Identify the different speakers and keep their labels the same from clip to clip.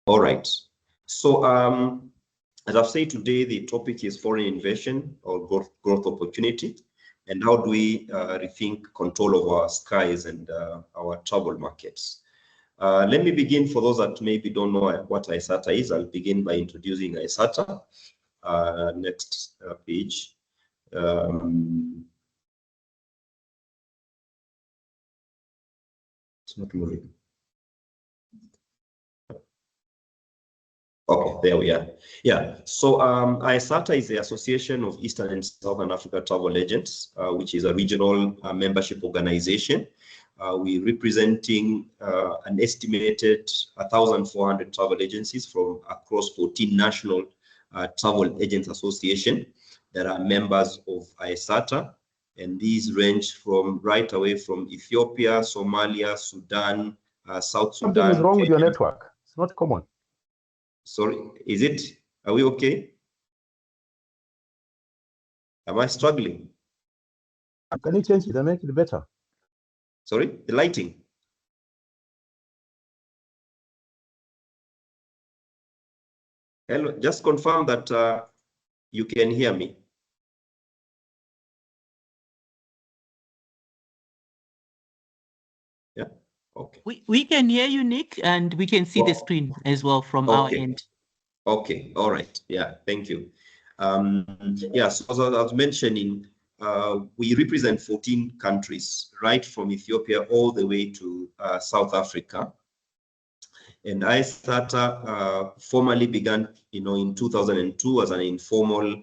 Speaker 1: All right. So as I've said today, the topic is foreign invasion or growth opportunity, and how do we rethink control of our skies and our travel markets. Let me begin. For those that maybe don't know what AESATA is, I'll begin by introducing AESATA. Next page. It's not moving. Okay, there we are. Yeah, so AESATA is the Association of Eastern and Southern Africa Travel Agents, which is a regional membership organization. We're representing an estimated 1,400 travel agencies from across 14 national travel agents association that are members of AESATA. And these range from right away from Ethiopia, Somalia, Sudan, South Sudan.
Speaker 2: Something is wrong with your network. It's not common.
Speaker 1: Sorry, is it? Are we okay? Am I struggling?
Speaker 2: Can you change it and make it better?
Speaker 1: Sorry, the lighting. Hello, just confirm that you can hear me. Yeah, okay.
Speaker 3: We can hear you, Nick, and we can see the screen as well from our end.
Speaker 1: Okay, all right. Yeah, thank you. Yeah, so as I was mentioning, we represent 14 countries, right from Ethiopia all the way to South Africa. And AESATA formally began, in 2002 as an informal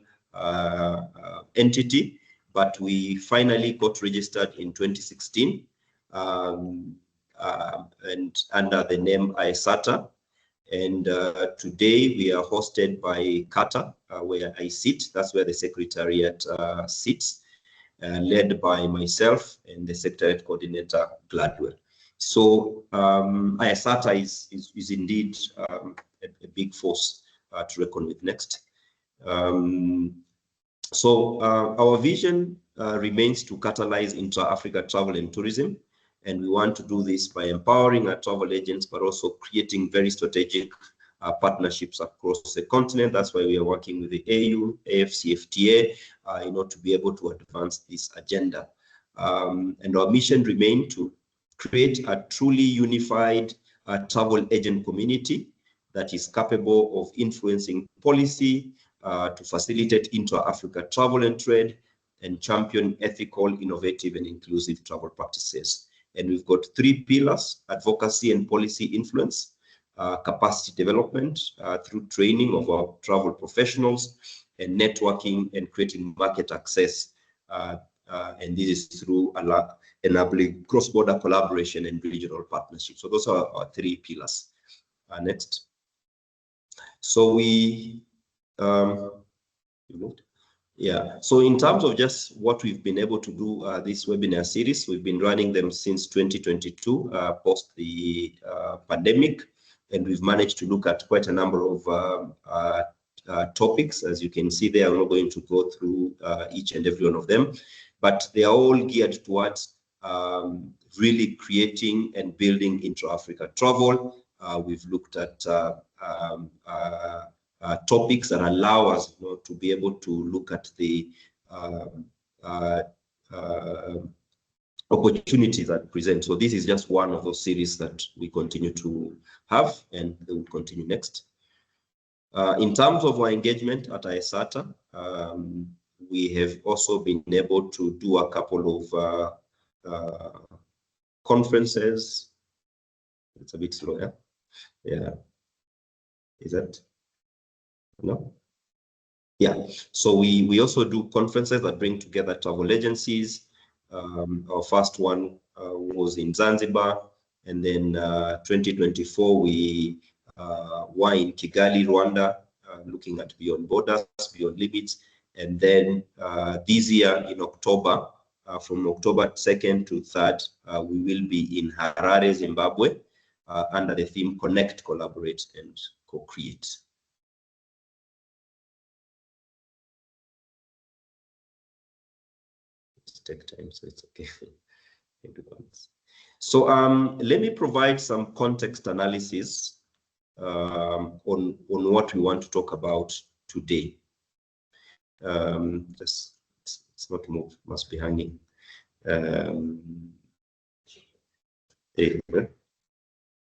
Speaker 1: entity, but we finally got registered in 2016 and under the name AESATA. And today we are hosted by Qatar, where I sit. That's where the Secretariat sits, led by myself and the Secretariat Coordinator, Gladwell. So AESATA is indeed a big force to reckon with. Next. So our vision remains to catalyze intra-Africa travel and tourism. And we want to do this by empowering our travel agents, but also creating very strategic partnerships across the continent. That's why we are working with the AU, AFCFTA, to be able to advance this agenda. And our mission remains to create a truly unified travel agent community that is capable of influencing policy to facilitate intra-Africa travel and trade and champion ethical, innovative, and inclusive travel practices. And we've got 3 pillars: advocacy and policy influence, capacity development through training of our travel professionals, and networking and creating market access. And this is through enabling cross-border collaboration and regional partnerships. So those are our 3 pillars. Next. So we, yeah, so in terms of just what we've been able to do, this webinar series, we've been running them since 2022, post the pandemic, and we've managed to look at quite a number of topics. As you can see there, I'm not going to go through each and every one of them, but they are all geared towards really creating and building intra-Africa travel. We've looked at topics that allow us to be able to look at the opportunities that present. So this is just one of those series that we continue to have, and they will continue next. In terms of our engagement at AESATA, we have also been able to do a couple of conferences. It's a bit slow, yeah? Yeah. Is that? No? Yeah. So we also do conferences that bring together travel agencies. Our first one was in Zanzibar, and then 2024 we were in Kigali, Rwanda, looking at beyond borders, beyond limits. And then this year in October, from October 2nd to 3rd, we will be in Harare, Zimbabwe, under the theme Connect, Collaborate, and Co-Create. Take time, so it's okay. So let me provide some context analysis on what we want to talk about today. Just it's not moved, must be hanging.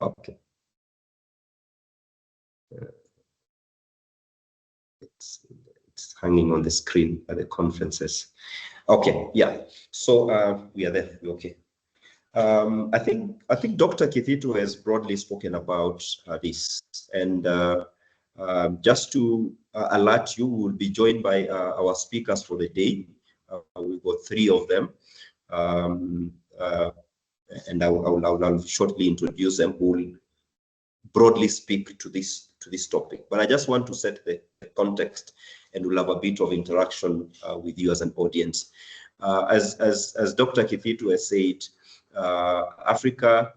Speaker 1: Okay. It's hanging on the screen at the conferences. Okay, yeah. So we are there. We're okay. I think Dr. Kithitu has broadly spoken about this, and just to alert you, we'll be joined by our speakers for the day. We've got 3 of them, and I'll shortly introduce them. Who will broadly speak to this topic, but I just want to set the context, and we'll have a bit of interaction with you as an audience. As Dr. Kithitu has said, Africa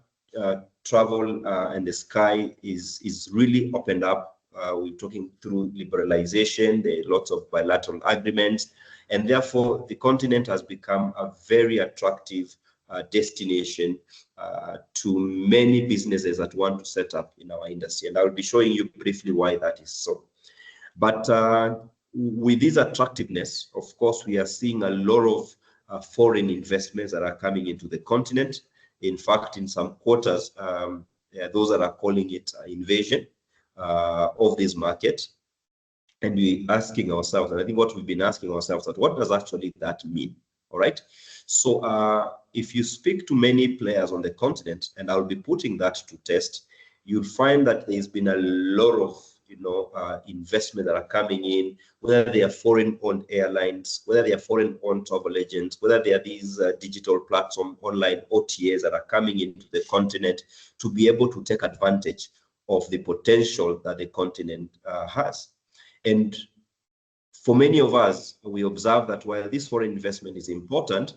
Speaker 1: travel and the sky is really opened up. We're talking through liberalization. There are lots of bilateral agreements, and therefore the continent has become a very attractive destination to many businesses that want to set up in our industry. And I'll be showing you briefly why that is so. But with this attractiveness, of course, we are seeing a lot of foreign investments that are coming into the continent. In fact, in some quarters, those that are calling it invasion of this market. And we're asking ourselves, and I think what we've been asking ourselves, that what does actually that mean? All right. So if you speak to many players on the continent, and I'll be putting that to test, you'll find that there's been a lot of investment that are coming in, whether they are foreign-owned airlines, whether they are foreign-owned travel agents, whether they are these digital platform online OTAs that are coming into the continent to be able to take advantage of the potential that the continent has. And for many of us, we observe that while this foreign investment is important,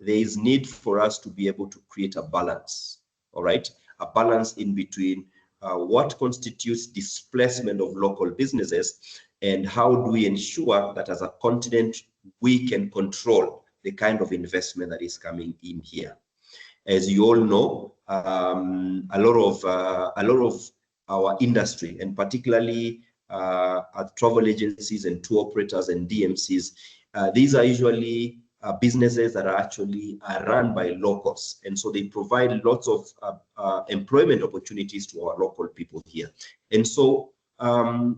Speaker 1: there is need for us to be able to create a balance, all right? A balance in between what constitutes displacement of local businesses and how do we ensure that as a continent, we can control the kind of investment that is coming in here. As you all know, a lot of our industry, and particularly travel agencies and tour operators and DMCs, these are usually businesses that are actually run by locals, and so they provide lots of employment opportunities to our local people here. And so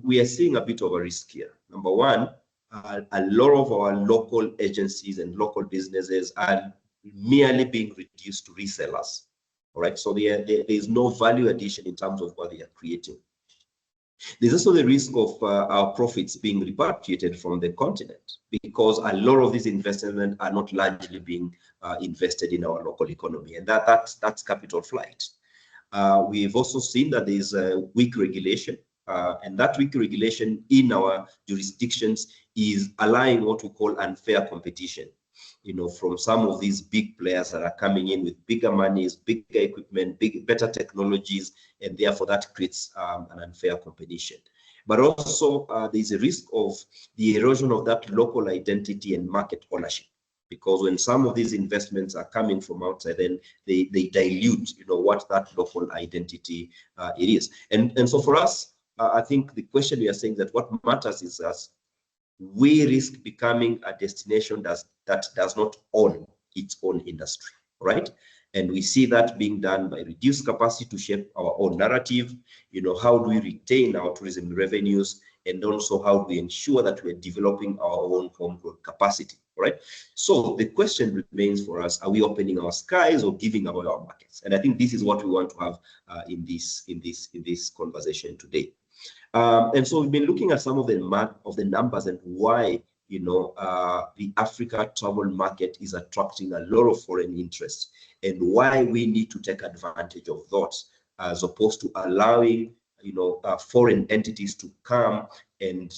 Speaker 1: we are seeing a bit of a risk here. Number one, a lot of our local agencies and local businesses are merely being reduced to resellers. All right, so there is no value addition in terms of what they are creating. There's also the risk of our profits being repatriated from the continent, because a lot of these investments are not largely being invested in our local economy, and that's capital flight. We've also seen that there's a weak regulation, and that weak regulation in our jurisdictions is allowing what we call unfair competition, from some of these big players that are coming in with bigger monies, bigger equipment, better technologies, and therefore that creates an unfair competition. But also there's a risk of the erosion of that local identity and market ownership, because when some of these investments are coming from outside, then they dilute, what that local identity it is. And so for us, I think the question we are saying that what matters is us, we risk becoming a destination that does not own its own industry, right? And we see that being done by reduced capacity to shape our own narrative. How do we retain our tourism revenues, and also how do we ensure that we're developing our own homegrown capacity, right? So the question remains for us: are we opening our skies or giving away our markets? And I think this is what we want to have in this conversation today. And so we've been looking at some of the numbers and why the Africa travel market is attracting a lot of foreign interest, and why we need to take advantage of those, as opposed to allowing foreign entities to come and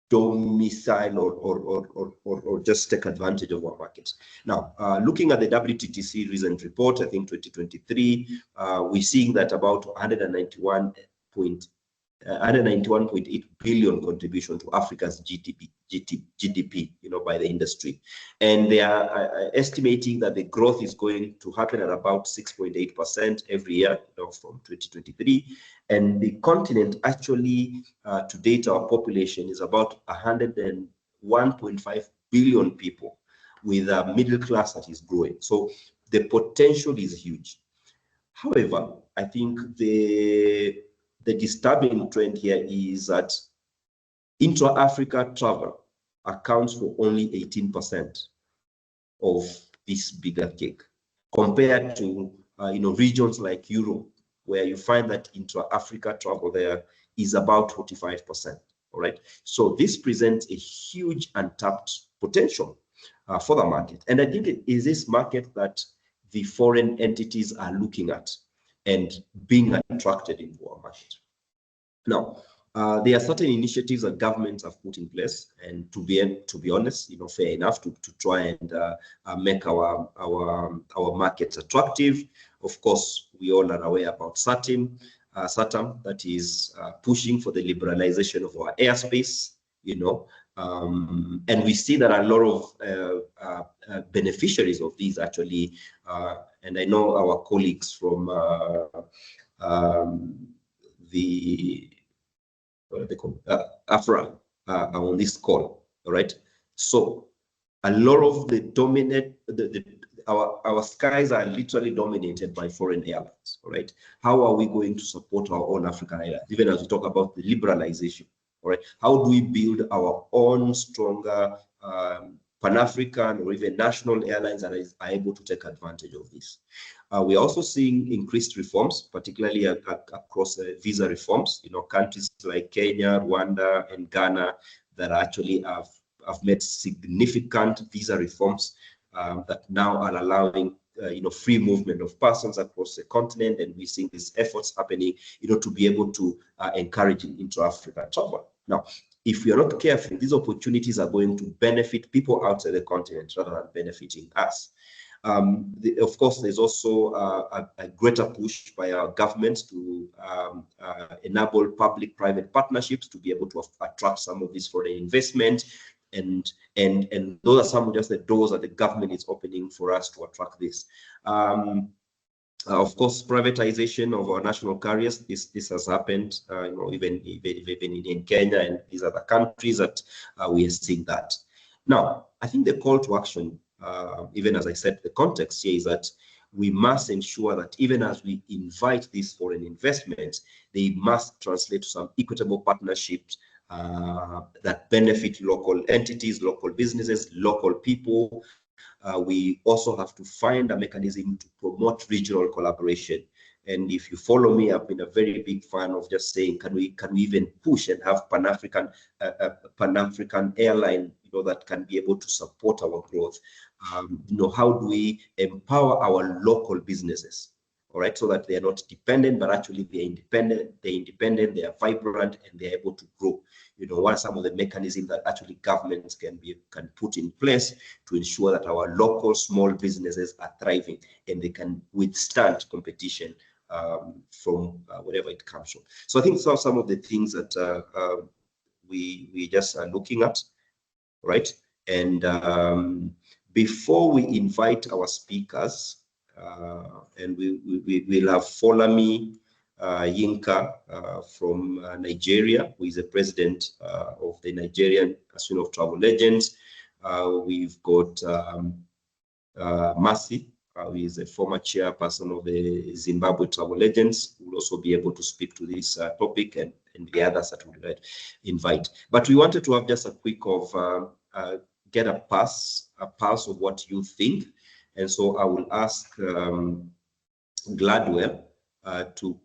Speaker 1: domicile or just take advantage of our markets. Now, looking at the WTTC recent report, I think 2023, we're seeing that about 191 191.8 billion contribution to Africa's GDP, by the industry. And they are estimating that the growth is going to happen at about 6.8% every year, from 2023. And the continent actually, to date, our population is about 101.5 billion people, with a middle class that is growing. So the potential is huge. However, I think the disturbing trend here is that intra-Africa travel accounts for only 18% of this bigger cake, compared to regions like Europe, where you find that intra-Africa travel there is about 45%. All right. So this presents a huge untapped potential for the market. And I think it is this market that the foreign entities are looking at and being attracted into our market. Now, there are certain initiatives that governments have put in place, and to be honest, fair enough, to try and make our markets attractive. Of course, we all are aware about SATAM, that is pushing for the liberalization of our airspace, and we see that a lot of beneficiaries of these actually, and I know our colleagues from the AFRA are on this call. All right. So a lot of the dominant, our skies are literally dominated by foreign airlines. All right. How are we going to support our own African airlines, even as we talk about the liberalization? All right. How do we build our own stronger Pan-African or even national airlines that are able to take advantage of this? We're also seeing increased reforms, particularly across visa reforms. Countries like Kenya, Rwanda, and Ghana that actually have made significant visa reforms that now are allowing free movement of persons across the continent, and we're seeing these efforts happening, to be able to encourage intra-African travel. Now, if we are not careful, these opportunities are going to benefit people outside the continent rather than benefiting us. Of course, there's also a greater push by our governments to enable public-private partnerships to be able to attract some of this foreign investment, and those are some of just the doors that the government is opening for us to attract this. Of course, privatization of our national carriers, this has happened, even in Kenya and these other countries that we are seeing that. Now, I think the call to action, even as I said, the context here is that we must ensure that even as we invite these foreign investments, they must translate to some equitable partnerships that benefit local entities, local businesses, local people. We also have to find a mechanism to promote regional collaboration. And if you follow me, I've been a very big fan of just saying, can we even push and have Pan-African airline, that can be able to support our growth? How do we empower our local businesses? All right, so that they are not dependent, but actually they're independent, they are vibrant, and they're able to grow. What are some of the mechanisms that actually governments can put in place to ensure that our local small businesses are thriving and they can withstand competition from whatever it comes from? So I think those are some of the things that we just are looking at, right? And before we invite our speakers, and we'll have Folami Yinka from Nigeria, who is the president of the Nigerian Association of Travel Agents. We've got Mercy, who is a former chairperson of the Zimbabwe Travel Agents, who will also be able to speak to this topic, and the others that we'll invite. But we wanted to have just a quick get a pulse of what you think. And so I will ask Gladwell to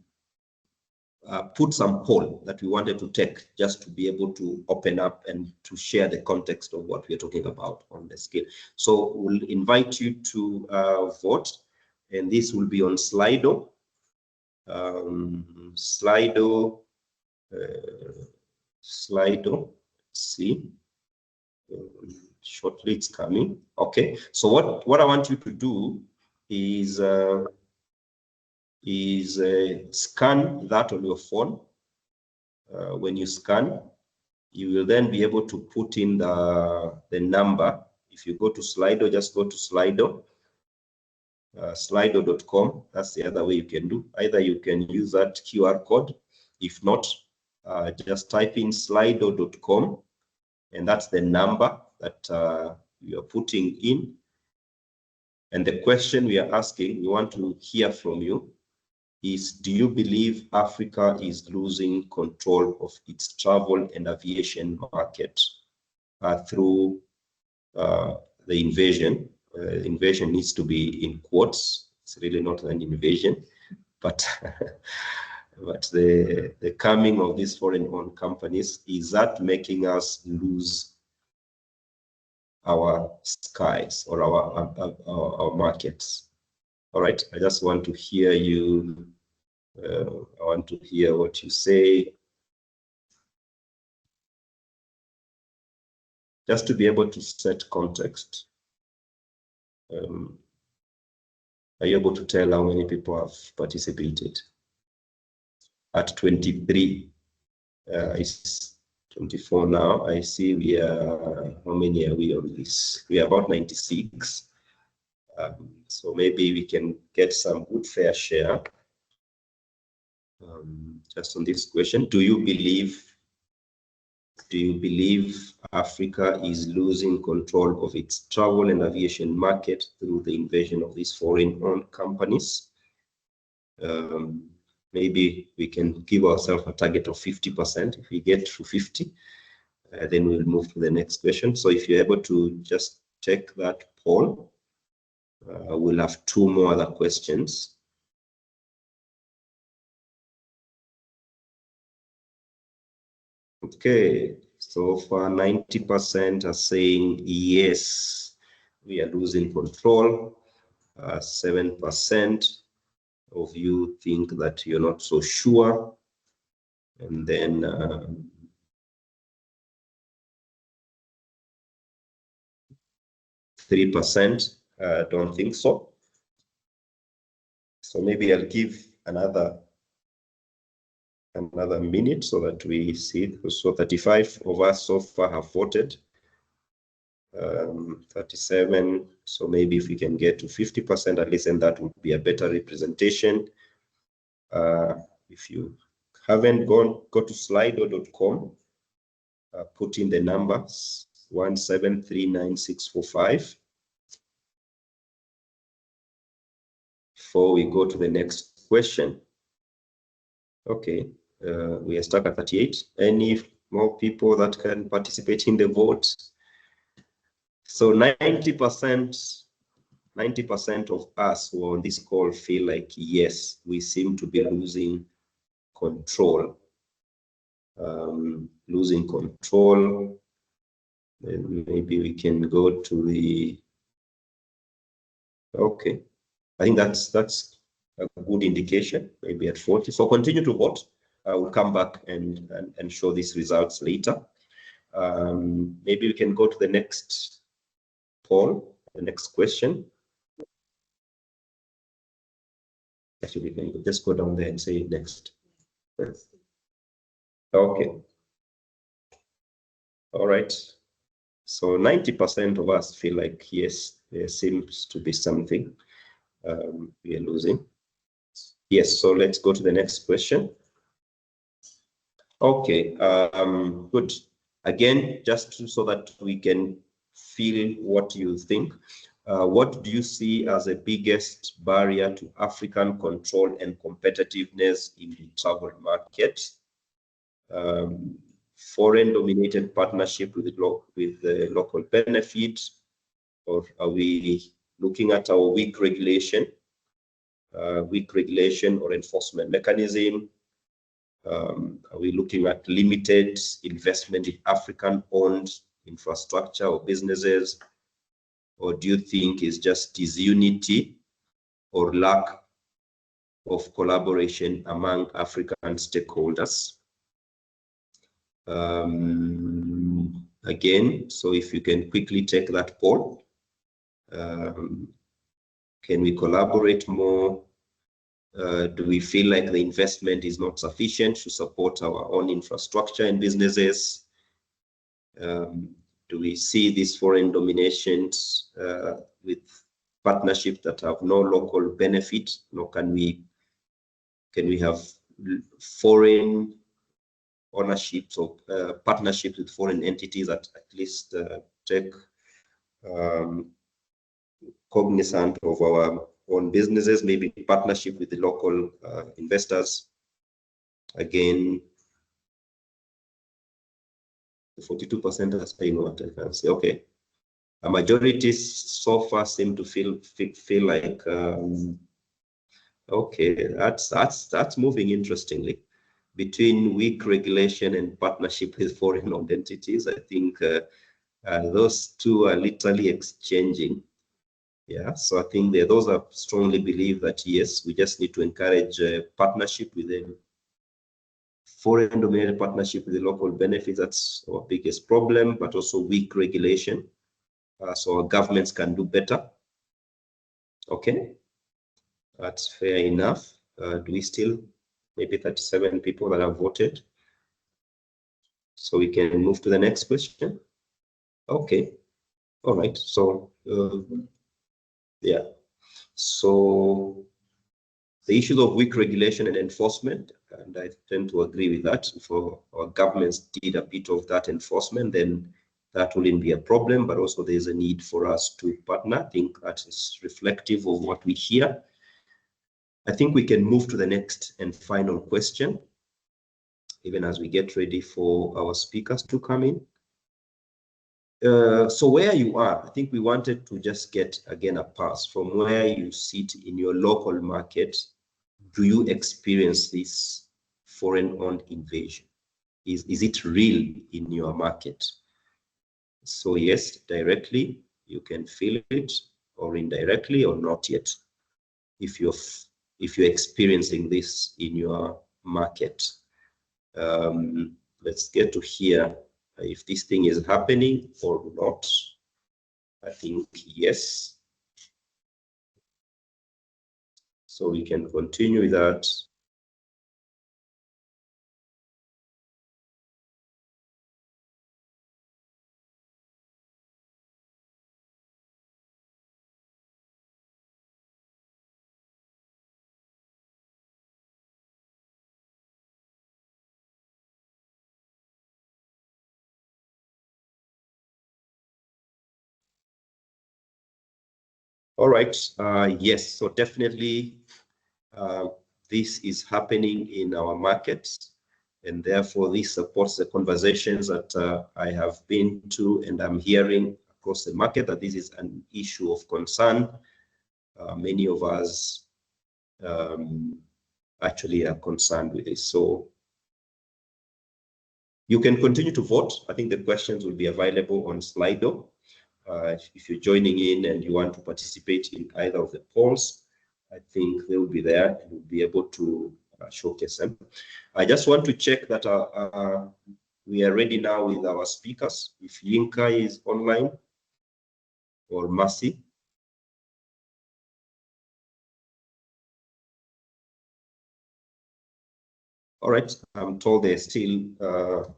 Speaker 1: put some poll that we wanted to take, just to be able to open up and to share the context of what we're talking about on the scale. So we'll invite you to vote, and this will be on Slido. Slido, see. Shortly it's coming. Okay, so what I want you to do is scan that on your phone, when you scan, you will then be able to put in the number. If you go to Slido, just go to Slido, slido.com. That's the other way you can do. Either you can use that QR code. If not, just type in slido.com, and that's the number that you are putting in. And the question we are asking, we want to hear from you, is do you believe Africa is losing control of its travel and aviation market through the invasion? Invasion needs to be in quotes. It's really not an invasion, but but the coming of these foreign-owned companies, is that making us lose our skies or our markets? All right, I just want to hear you. I want to hear what you say, just to be able to set context. Are you able to tell how many people have participated? At 23, it's 24 now. I see we are, how many are we on this? We are about 96. So maybe we can get some good fair share. Just on this question, do you believe Africa is losing control of its travel and aviation market through the invasion of these foreign-owned companies? Maybe we can give ourselves a target of 50%. If we get to 50, then we'll move to the next question. So if you're able to just check that poll, we'll have 2 more other questions. Okay, so far 90% are saying yes, we are losing control. 7% of you think that you're not so sure. And then 3% don't think so. So maybe I'll give another minute so that we see. So 35 of us so far have voted. 37. So maybe if we can get to 50% at least, and that would be a better representation. If you haven't go to slido.com, put in the numbers 1739645 before we go to the next question. Okay, we are stuck at 38. Any more people that can participate in the vote? So 90% of us who are on this call feel like, yes, we seem to be losing control. Losing control. Then maybe we can go to the, okay. I think that's a good indication, maybe at 40. So continue to vote. We'll come back and show these results later. Maybe we can go to the next poll, the next question. Actually, we can just go down there and say next. Okay. All right. So 90% of us feel like, yes, there seems to be something we are losing. Yes, so let's go to the next question. Okay, good. Again, just so that we can feel what you think, what do you see as the biggest barrier to African control and competitiveness in the travel market? Foreign-dominated partnership with the local benefits, or are we looking at our weak regulation or enforcement mechanism? Are we looking at limited investment in African-owned infrastructure or businesses? Or do you think it's just disunity or lack of collaboration among African stakeholders? Again, so if you can quickly take that poll. Can we collaborate more? Do we feel like the investment is not sufficient to support our own infrastructure and businesses? Do we see these foreign dominations with partnerships that have no local benefit? Nor can we have foreign ownerships or partnerships with foreign entities that at least take cognizant of our own businesses, maybe partnership with the local investors? Again, 42% are saying what I can say. Okay, a majority so far seem to feel like okay, that's moving interestingly. Between weak regulation and partnership with foreign-owned entities, I think those two are literally exchanging. Yeah, so I think those are strongly believe that yes, we just need to encourage partnership with them. Foreign dominated partnership with the local benefits, that's our biggest problem, but also weak regulation. So our governments can do better. Okay, that's fair enough. Do we still, maybe 37 people that have voted? So we can move to the next question. Okay, all right, so yeah, so the issues of weak regulation and enforcement, and I tend to agree with that. If our governments did a bit of that enforcement, then that wouldn't be a problem, but also there's a need for us to partner. I think that is reflective of what we hear. I think we can move to the next and final question, even as we get ready for our speakers to come in. So where you are, I think we wanted to just get, again, a pass from where you sit in your local market. Do you experience this foreign-owned invasion? Is it real in your market? So yes, directly, you can feel it, or indirectly, or not yet. If you're experiencing this in your market, let's get to hear if this thing is happening or not. I think yes. So we can continue with that. All right, yes, so definitely this is happening in our markets, and therefore this supports the conversations that I have been to and I'm hearing across the market, that this is an issue of concern. Many of us actually are concerned with this. So you can continue to vote. I think the questions will be available on Slido. If you're joining in and you want to participate in either of the polls, I think they will be there and we'll be able to showcase them. I just want to check that we are ready now with our speakers. If Yinka is online, or Mercy. All right, I'm told they're still,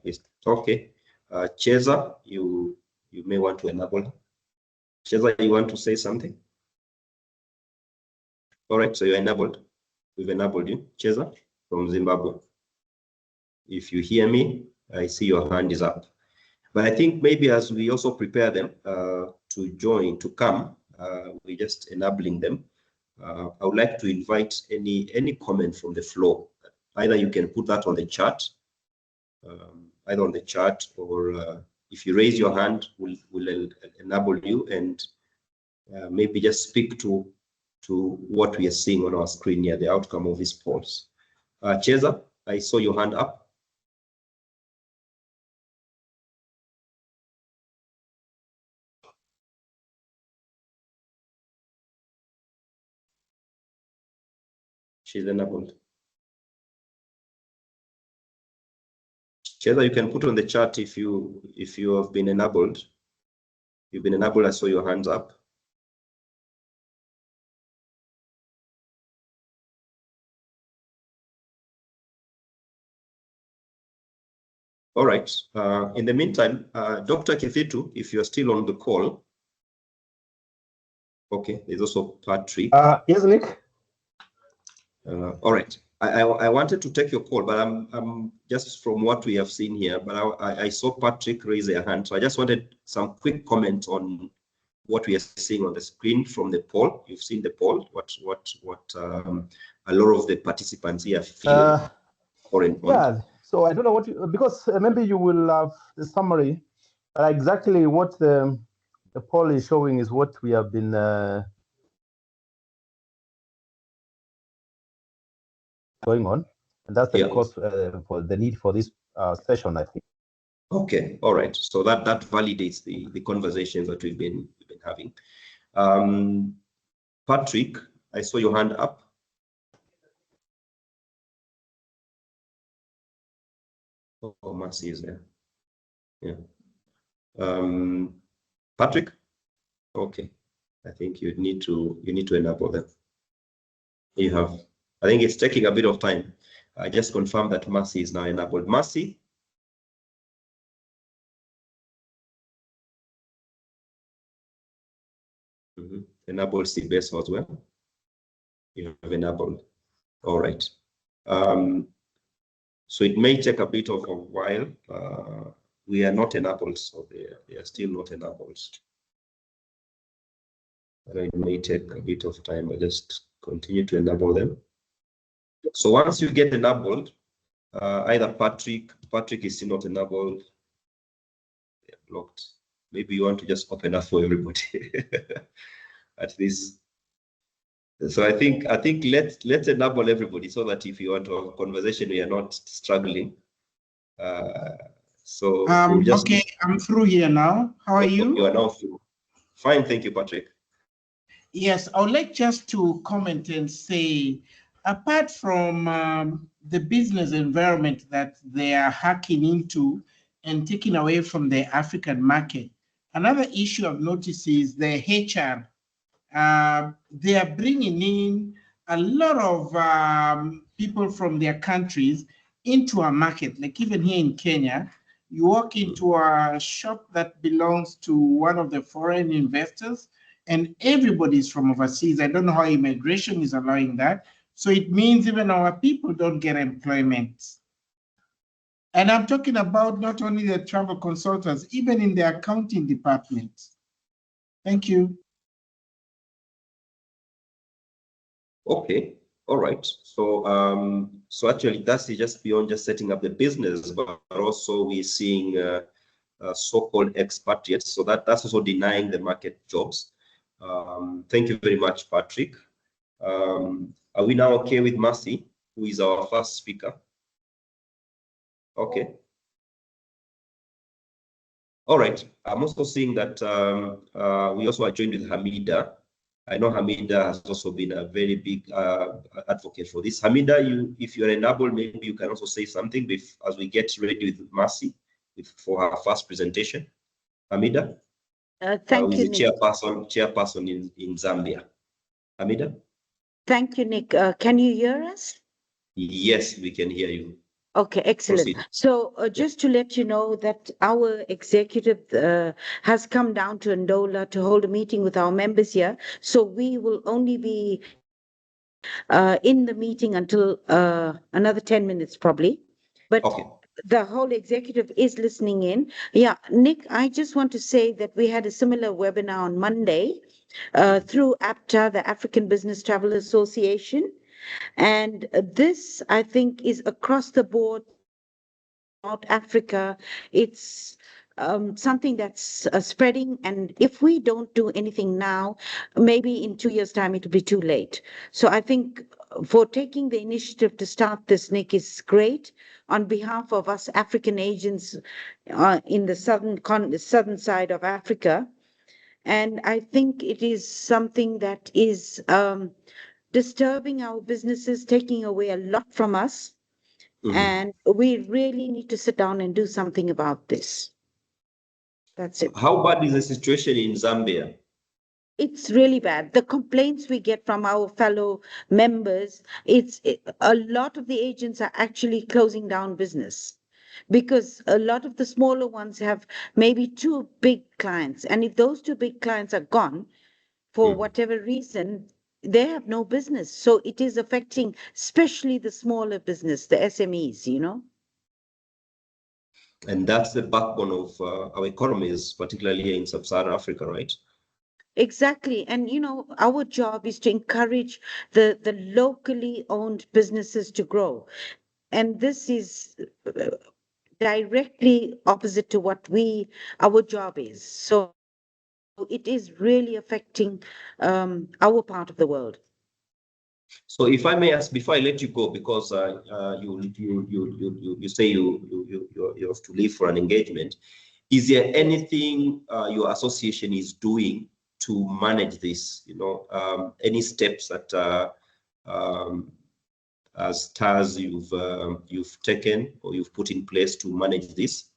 Speaker 1: it's okay. Cheza, you may want to enable. Cheza, you want to say something? All right, so you're enabled. We've enabled you, Cheza, from Zimbabwe. If you hear me, I see your hand is up. But I think maybe as we also prepare them to join, to come, we're just enabling them. I would like to invite any comment from the floor. Either you can put that on the chat, either on the chat, or if you raise your hand, we'll enable you and maybe just speak to what we are seeing on our screen here, the outcome of these polls. Cheza, I saw your hand up. She's enabled. Cheza, you can put on the chat if you have been enabled. You've been enabled, I saw your hands up. All right. In the meantime, Dr. Kithitu, if you're still on the call. Okay, there's also Patrick.
Speaker 2: Yes, Nick.
Speaker 1: All right. I wanted to take your call, but I'm just from what we have seen here, but I saw Patrick raise a hand. So I just wanted some quick comment on what we are seeing on the screen from the poll. You've seen the poll, what a lot of the participants here feel.
Speaker 2: Yeah, so I don't know what because maybe you will have the summary. Exactly what the poll is showing is what we have been going on, and that's the cause for the need for this session, I think.
Speaker 1: Okay, all right. So that validates the conversations that we've been having. Patrick, I saw your hand up. Oh, Mercy is there. Yeah. Patrick. Okay. I think you need to enable them. You have. I think it's taking a bit of time. I just confirmed that Mercy is now enabled. Mercy. Enabled CBS as well. You have enabled. All right. So it may take a bit of a while. We are not enabled, so they are still not enabled. It may take a bit of time, but just continue to enable them. So once you get enabled, either Patrick is still not enabled, they're blocked. Maybe you want to just open up for everybody at least. So I think let's enable everybody so that if you want to have a conversation, we are not struggling. So we'll just
Speaker 4: okay, I'm through here now. How are you?
Speaker 1: You are now through. Fine, thank you, Patrick.
Speaker 4: Yes, I would like just to comment and say, apart from the business environment that they are hacking into and taking away from the African market, another issue I've noticed is the HR. They are bringing in a lot of people from their countries into our market. Like even here in Kenya, you walk into a shop that belongs to one of the foreign investors, and everybody's from overseas. I don't know how immigration is allowing that. So it means even our people don't get employment. And I'm talking about not only the travel consultants, even in the accounting department. Thank you.
Speaker 1: Okay, all right. So so actually that's just beyond just setting up the business, but also we're seeing so-called expatriates. So that's also denying the market jobs. Thank you very much, Patrick. Are we now okay with Mercy, who is our first speaker? Okay. All right. I'm also seeing that we also are joined with Hamida. I know Hamida has also been a very big advocate for this. Hamida, if you're enabled, maybe you can also say something as we get ready with Mercy for her first presentation. Hamida?
Speaker 5: Thank you,
Speaker 1: Nick. Chairperson in Zambia. Hamida?
Speaker 5: Thank you, Nick. Can you hear us?
Speaker 1: Yes, we can hear you.
Speaker 5: Okay, excellent.
Speaker 1: Proceed.
Speaker 5: So just to let you know that our executive has come down to Ndola to hold a meeting with our members here. So we will only be in the meeting until another 10 minutes probably. But
Speaker 1: okay.
Speaker 5: The whole executive is listening in. Yeah, Nick, I just want to say that we had a similar webinar on Monday through APTA, the African Business Travel Association. And this, I think, is across the board, North Africa. It's something that's spreading. And if we don't do anything now, maybe in 2 years' time, it'll be too late. So I think for taking the initiative to start this, Nick, is great. On behalf of us African agents in the southern side of Africa. And I think it is something that is disturbing our businesses, taking away a lot from us. Mm-hmm. And we really need to sit down and do something about this. That's it.
Speaker 1: How bad is the situation in Zambia?
Speaker 5: It's really bad. The complaints we get from our fellow members, a lot of the agents are actually closing down business. because a lot of the smaller ones have maybe 2 big clients. And if those 2 big clients are gone for whatever reason, they have no business. So it is affecting especially the smaller business, the SMEs, you know.
Speaker 1: And that's the backbone of our economies, particularly here in Sub-Saharan Africa, right?
Speaker 5: Exactly. And, you know, our job is to encourage the locally owned businesses to grow. And this is directly opposite to what our job is. So it is really affecting our part of the world.
Speaker 1: So, if I may ask, before I let you go, because you say you have to leave for an engagement, is there anything your association is doing to manage this? You know, any steps that as TAS you've taken or you've put in place to manage this?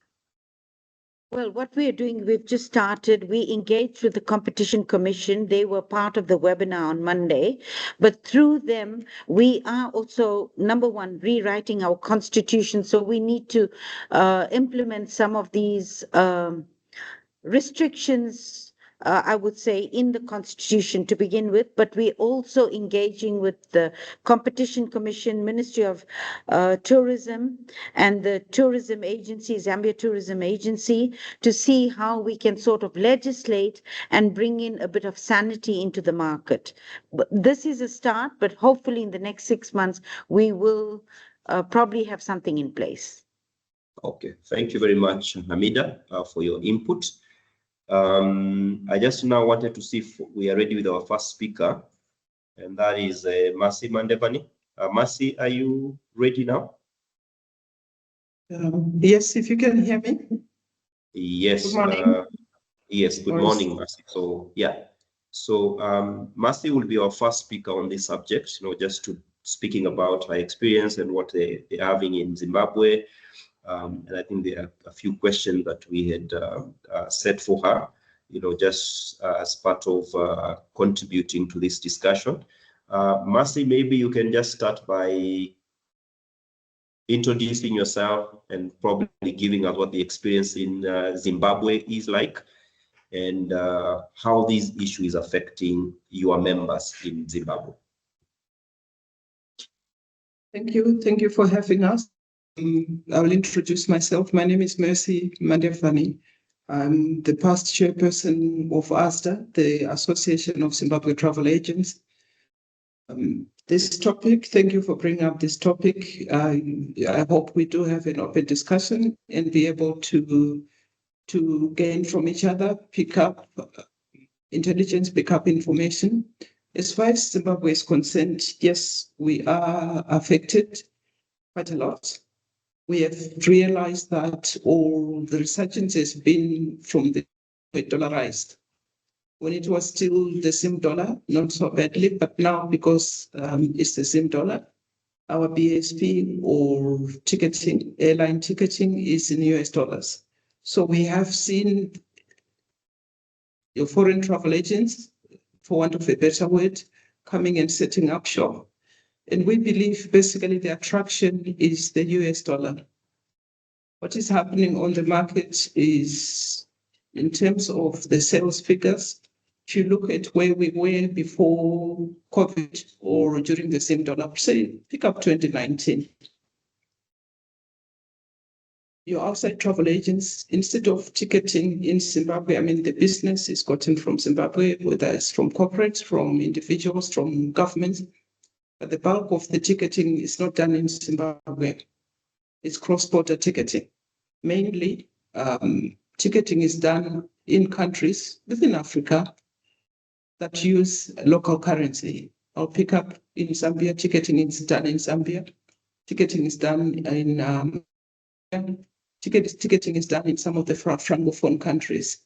Speaker 5: Well, what we are doing, we've just started. We engaged with the Competition Commission. They were part of the webinar on Monday. But through them, we are also, number one, rewriting our constitution. So we need to implement some of these restrictions, I would say, in the constitution to begin with, but we're also engaging with the Competition Commission, Ministry of Tourism, and the tourism agency, Zambia Tourism Agency, to see how we can sort of legislate and bring in a bit of sanity into the market. But this is a start, but hopefully in the next 6 months, we will probably have something in place.
Speaker 1: Okay, thank you very much, Hamida, for your input. I just now wanted to see if we are ready with our first speaker, and that is Mercy Mandevani. Mercy, are you ready now?
Speaker 6: Yes, if you can hear me.
Speaker 1: Yes.
Speaker 6: Good morning.
Speaker 1: Yes, good morning, Mercy. So, yeah. So, Mercy will be our first speaker on this subject, you know, just to speaking about her experience and what they're having in Zimbabwe. And I think there are a few questions that we had set for her, you know, just as part of contributing to this discussion. Mercy, maybe you can just start by introducing yourself and probably giving us what the experience in Zimbabwe is like, and how this issue is affecting your members in Zimbabwe.
Speaker 6: Thank you. Thank you for having us. I will introduce myself. My name is Mercy Mandevani. I'm the past chairperson of AESATA, the Association of Zimbabwe Travel Agents. This topic, thank you for bringing up this topic. I hope we do have an open discussion and be able to gain from each other, pick up intelligence, pick up information. As far as Zimbabwe is concerned, yes, we are affected quite a lot. We have realized that all the resurgence has been from the dollarized. When it was still the same dollar, not so badly, but now because it's the same dollar, our BSP or ticketing, airline ticketing is in US dollars. So we have seen your foreign travel agents, for want of a better word, coming and setting up shop. And we believe basically the attraction is the US dollar. What is happening on the market is, in terms of the sales figures, if you look at where we were before COVID or during the same dollar, say, pick up 2019. Your outside travel agents, instead of ticketing in Zimbabwe, I mean, the business is gotten from Zimbabwe, whether it's from corporates, from individuals, from governments, but the bulk of the ticketing is not done in Zimbabwe. It's cross-border ticketing. Mainly, ticketing is done in countries within Africa that use local currency. I'll pick up in Zambia, ticketing is done in Zambia. Ticketing is done in ticketing is done in some of the Francophone countries.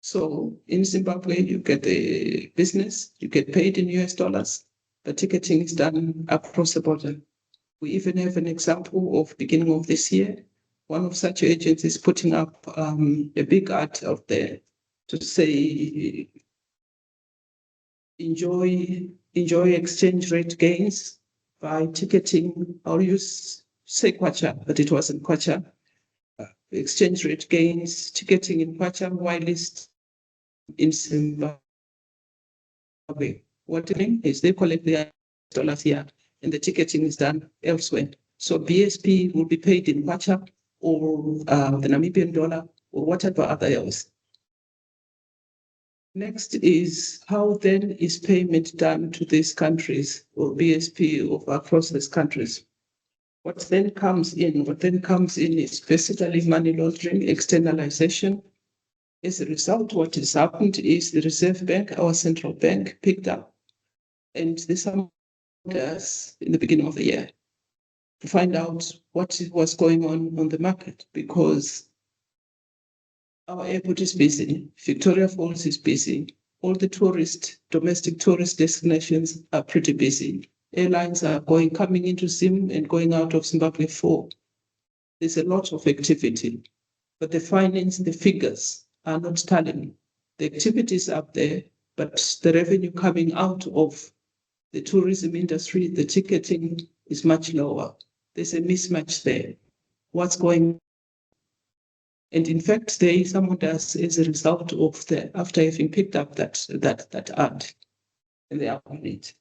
Speaker 6: So in Zimbabwe, you get the business, you get paid in US dollars, but ticketing is done across the border. We even have an example of beginning of this year. One of such agents is putting up a big ad out there to say, enjoy exchange rate gains by ticketing. I'll use say Kwacha, but it wasn't Kwacha. Exchange rate gains, ticketing in Kwacha, whitelist in Zimbabwe. What I mean is they collect their dollars here and the ticketing is done elsewhere. So BSP will be paid in Kwacha or the Namibian dollar or whatever other else. Next is how then is payment done to these countries or BSP or across these countries? What then comes in is basically money laundering, externalization. As a result, what has happened is the Reserve Bank, our central bank, picked up, and this us in the beginning of the year to find out what was going on the market, because our airport is busy, Victoria Falls is busy, all the domestic tourist destinations are pretty busy. Airlines are coming into Zim and going out of Zimbabwe 4. There's a lot of activity, but the figures are not telling. The activity is up there, but the revenue coming out of the tourism industry, the ticketing is much lower. There's a mismatch there. What's going on? And in fact, there is someone does as a result of after having picked up that ad and they are on it.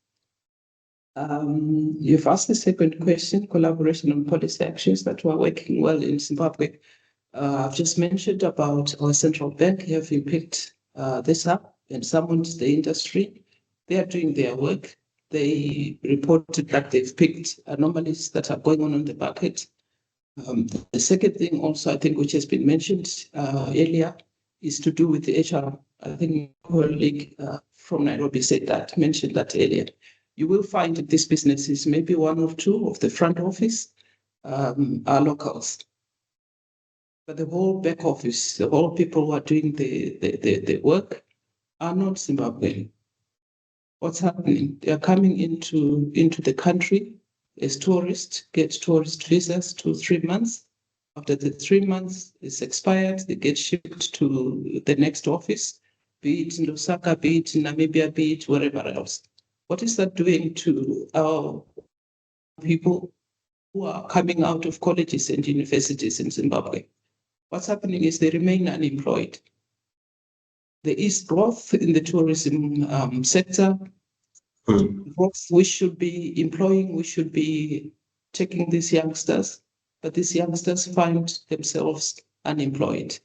Speaker 6: You've asked the second question, collaboration on policy actions that were working well in Zimbabwe. I've just mentioned about our central bank having picked this up and summoned the industry. They are doing their work. They reported that they've picked anomalies that are going on the market. The second thing also, I think, which has been mentioned earlier, is to do with the HR. I think my colleague from Nairobi mentioned that earlier. You will find that these businesses, maybe one or two of the front office are locals. But the whole back office, the whole people who are doing the work are not Zimbabwean. What's happening? They are coming into the country as tourists, get tourist visas 2-3 months. After the 3 months is expired, they get shipped to the next office, be it in Lusaka, be it in Namibia, be it wherever else. What is that doing to our people who are coming out of colleges and universities in Zimbabwe? What's happening is they remain unemployed. There is growth in the tourism sector. Growth, we should be employing, we should be taking these youngsters, but these youngsters find themselves unemployed.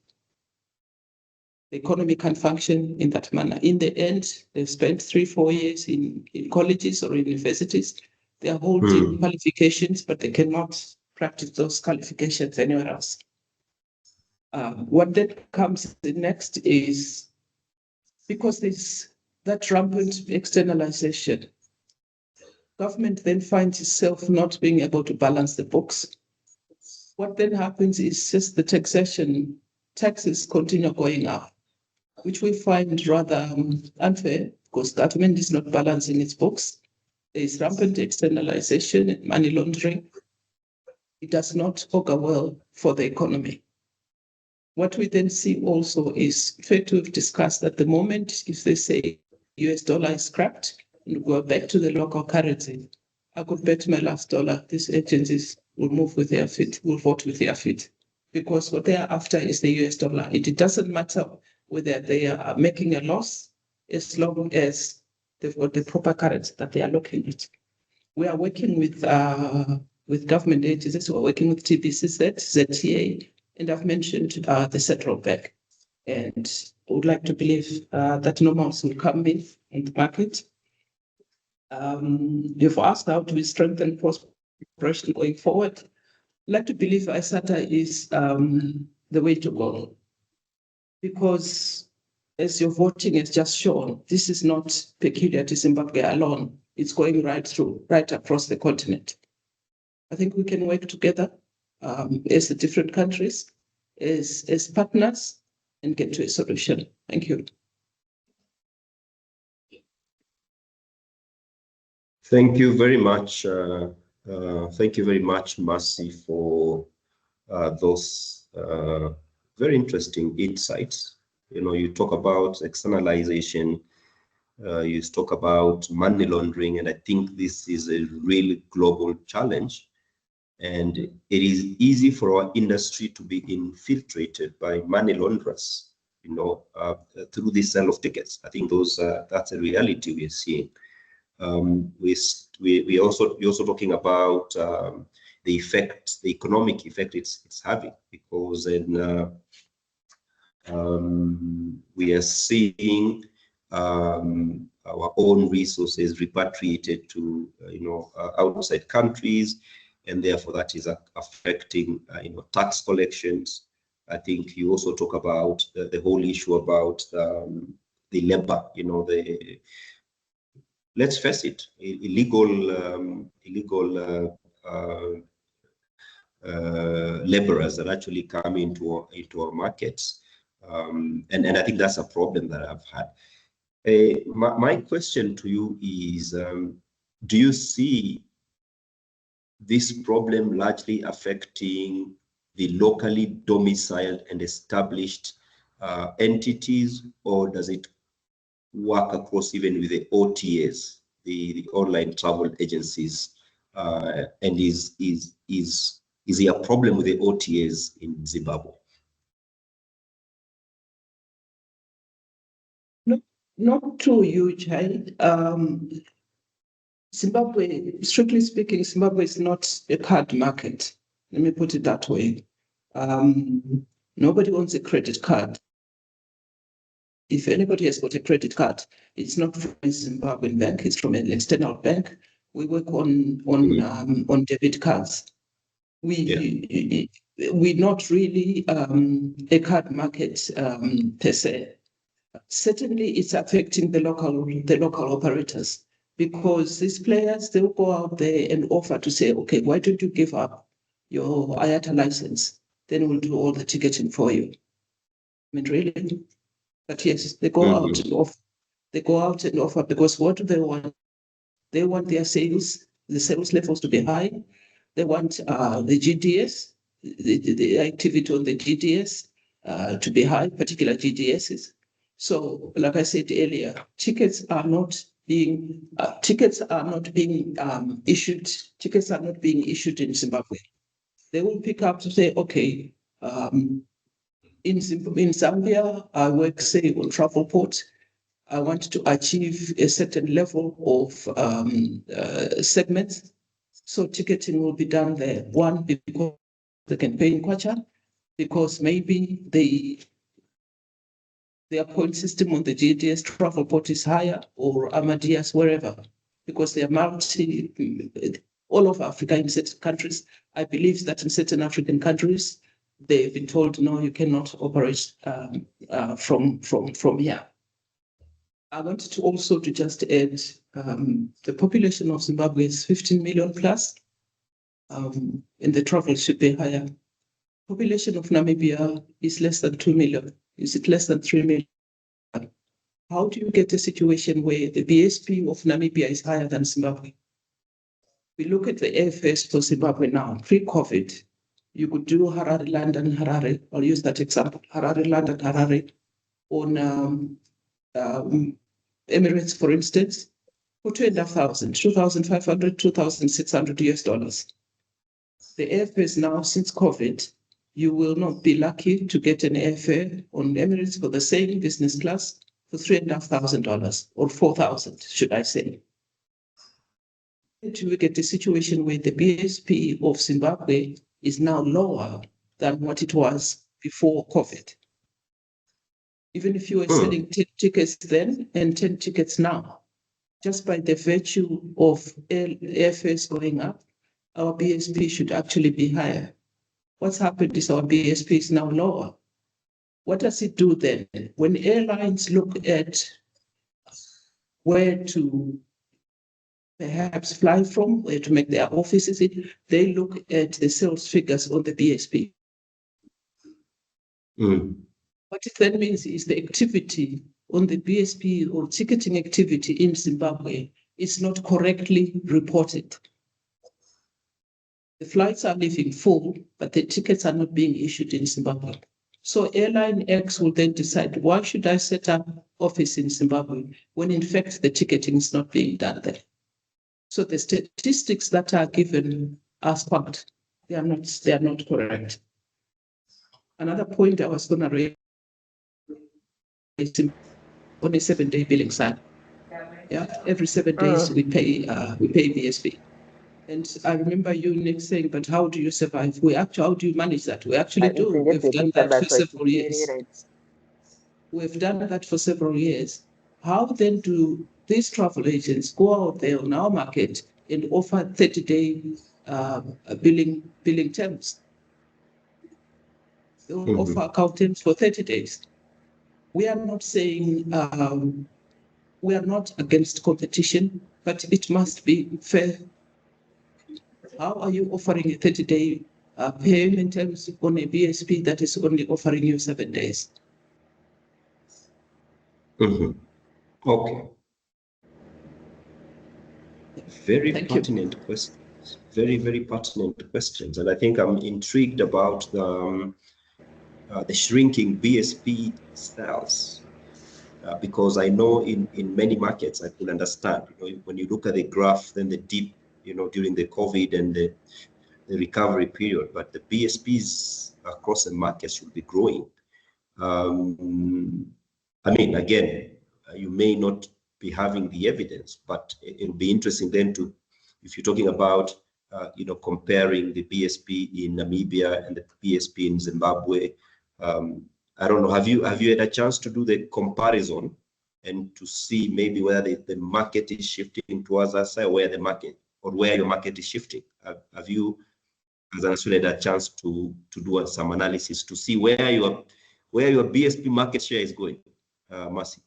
Speaker 6: The economy can function in that manner. In the end, they've spent 3-4 years in colleges or universities. They are holding qualifications, but they cannot practice those qualifications anywhere else. What then comes next is, because there's that rampant externalization, government then finds itself not being able to balance the books. What then happens is just the taxes continue going up, which we find rather unfair, because government is not balancing its books. There is rampant externalization and money laundering. It does not augur well for the economy. What we then see also is, fair to have discussed at the moment, if they say US dollar is scrapped and go back to the local currency, I could bet my last dollar these agencies will move with their feet, will vote with their feet, because what they are after is the US dollar. It doesn't matter whether they are making a loss, as long as they've got the proper currency that they are looking at. We are working with government agencies, we're working with TBCZ, ZTA, and I've mentioned the central bank. And I would like to believe that normalcy will come in the market. You've asked how do we strengthen cooperation going forward. I'd like to believe AESATA is the way to go, because as your voting has just shown, this is not peculiar to Zimbabwe alone. It's going right across the continent. I think we can work together as the different countries, as partners, and get to a solution. Thank you.
Speaker 1: Thank you very much. Thank you very much, Mercy, for those very interesting insights. You know, you talk about externalization, you talk about money laundering, and I think this is a really global challenge. And it is easy for our industry to be infiltrated by money launderers, through the sale of tickets. I think that's a reality we are seeing. We also talking about the economic effect it's having, because we are seeing our own resources repatriated to outside countries, and therefore that is affecting tax collections. I think you also talk about the whole issue about the labor, let's face it, illegal laborers that actually come into our markets, and I think that's a problem that I've had. My question to you is, do you see this problem largely affecting the locally domiciled and established entities, or does it work across even with the OTAs, the online travel agencies, and is there a problem with the OTAs in Zimbabwe?
Speaker 6: Not too huge. Zimbabwe, strictly speaking, Zimbabwe is not a card market. Let me put it that way. Nobody owns a credit card. If anybody has got a credit card, it's not from a Zimbabwean bank, it's from an external bank. We work on debit cards. We're not really a card market per se. Certainly, it's affecting the local operators, because these players, they'll go out there and offer to say, okay, why don't you give up your AESATA license? Then we'll do all the ticketing for you. I mean, really? But yes, they go out and offer. They go out and offer, because what do they want? They want their the sales levels to be high. They want the GDS, the activity on the GDS to be high, particular GDSs. So, like I said earlier, tickets are not being issued. Tickets are not being issued in Zimbabwe. They will pick up to say, okay, in Zambia, I work, say, on Travelport. I want to achieve a certain level of segments. So ticketing will be done there. One, because they can pay in kwacha, because maybe their point system on the GDS Travelport is higher, or Amadeus, wherever, because they are all over Africa in certain countries. I believe that in certain African countries, they've been told, no, you cannot operate from here. I wanted to also just add, the population of Zimbabwe is 15 million plus, and the travel should be higher. Population of Namibia is less than 2 million. Is it less than 3 million? How do you get a situation where the BSP of Namibia is higher than Zimbabwe? We look at the airfares for Zimbabwe now, pre-COVID, you could do Harare, London, Harare. I'll use that example, Harare, London, Harare, on Emirates, for instance, for $2,500, $2,600 US. The airfares now, since COVID, you will not be lucky to get an airfare on Emirates for the same business class for $3,500 or $4,000, should I say. We get a situation where the BSP of Zimbabwe is now lower than what it was before COVID. Even if you were selling 10 tickets then and 10 tickets now, just by the virtue of airfares going up, our BSP should actually be higher. What's happened is our BSP is now lower. What does it do then? When airlines look at where to perhaps fly from, where to make their offices in, they look at the sales figures on the BSP. What it then means is the activity on the BSP or ticketing activity in Zimbabwe is not correctly reported. The flights are leaving full, but the tickets are not being issued in Zimbabwe. So airline X will then decide, why should I set up office in Zimbabwe when in fact the ticketing is not being done there? So the statistics that are given are sparked. They are not correct. Another point I was going to raise is on a 7-day billing cycle. Yeah, every 7 days we pay BSP. And I remember you, Nick, saying, but how do you survive? How do you manage that? We actually do. We've done that for several years. We've done that for several years. How then do these travel agents go out there on our market and offer 30-day billing terms? They will offer account terms for 30 days. We are not saying we are not against competition, but it must be fair. How are you offering a 30-day payment terms on a BSP that is only offering you 7 days?
Speaker 1: Okay. Very pertinent questions. Very, very pertinent questions. And I think I'm intrigued about the shrinking BSP styles. Because I know in many markets, I could understand, when you look at the graph, then the dip, during the COVID and the recovery period, but the BSPs across the market should be growing. I mean, again, you may not be having the evidence, but it'll be interesting then if you're talking about, comparing the BSP in Namibia and the BSP in Zimbabwe. I don't know. Have you had a chance to do the comparison and to see maybe whether the market is shifting towards us, or where your market is shifting? Have you, as an Australian, had a chance to do some analysis to see where your BSP market share is going, Mercy?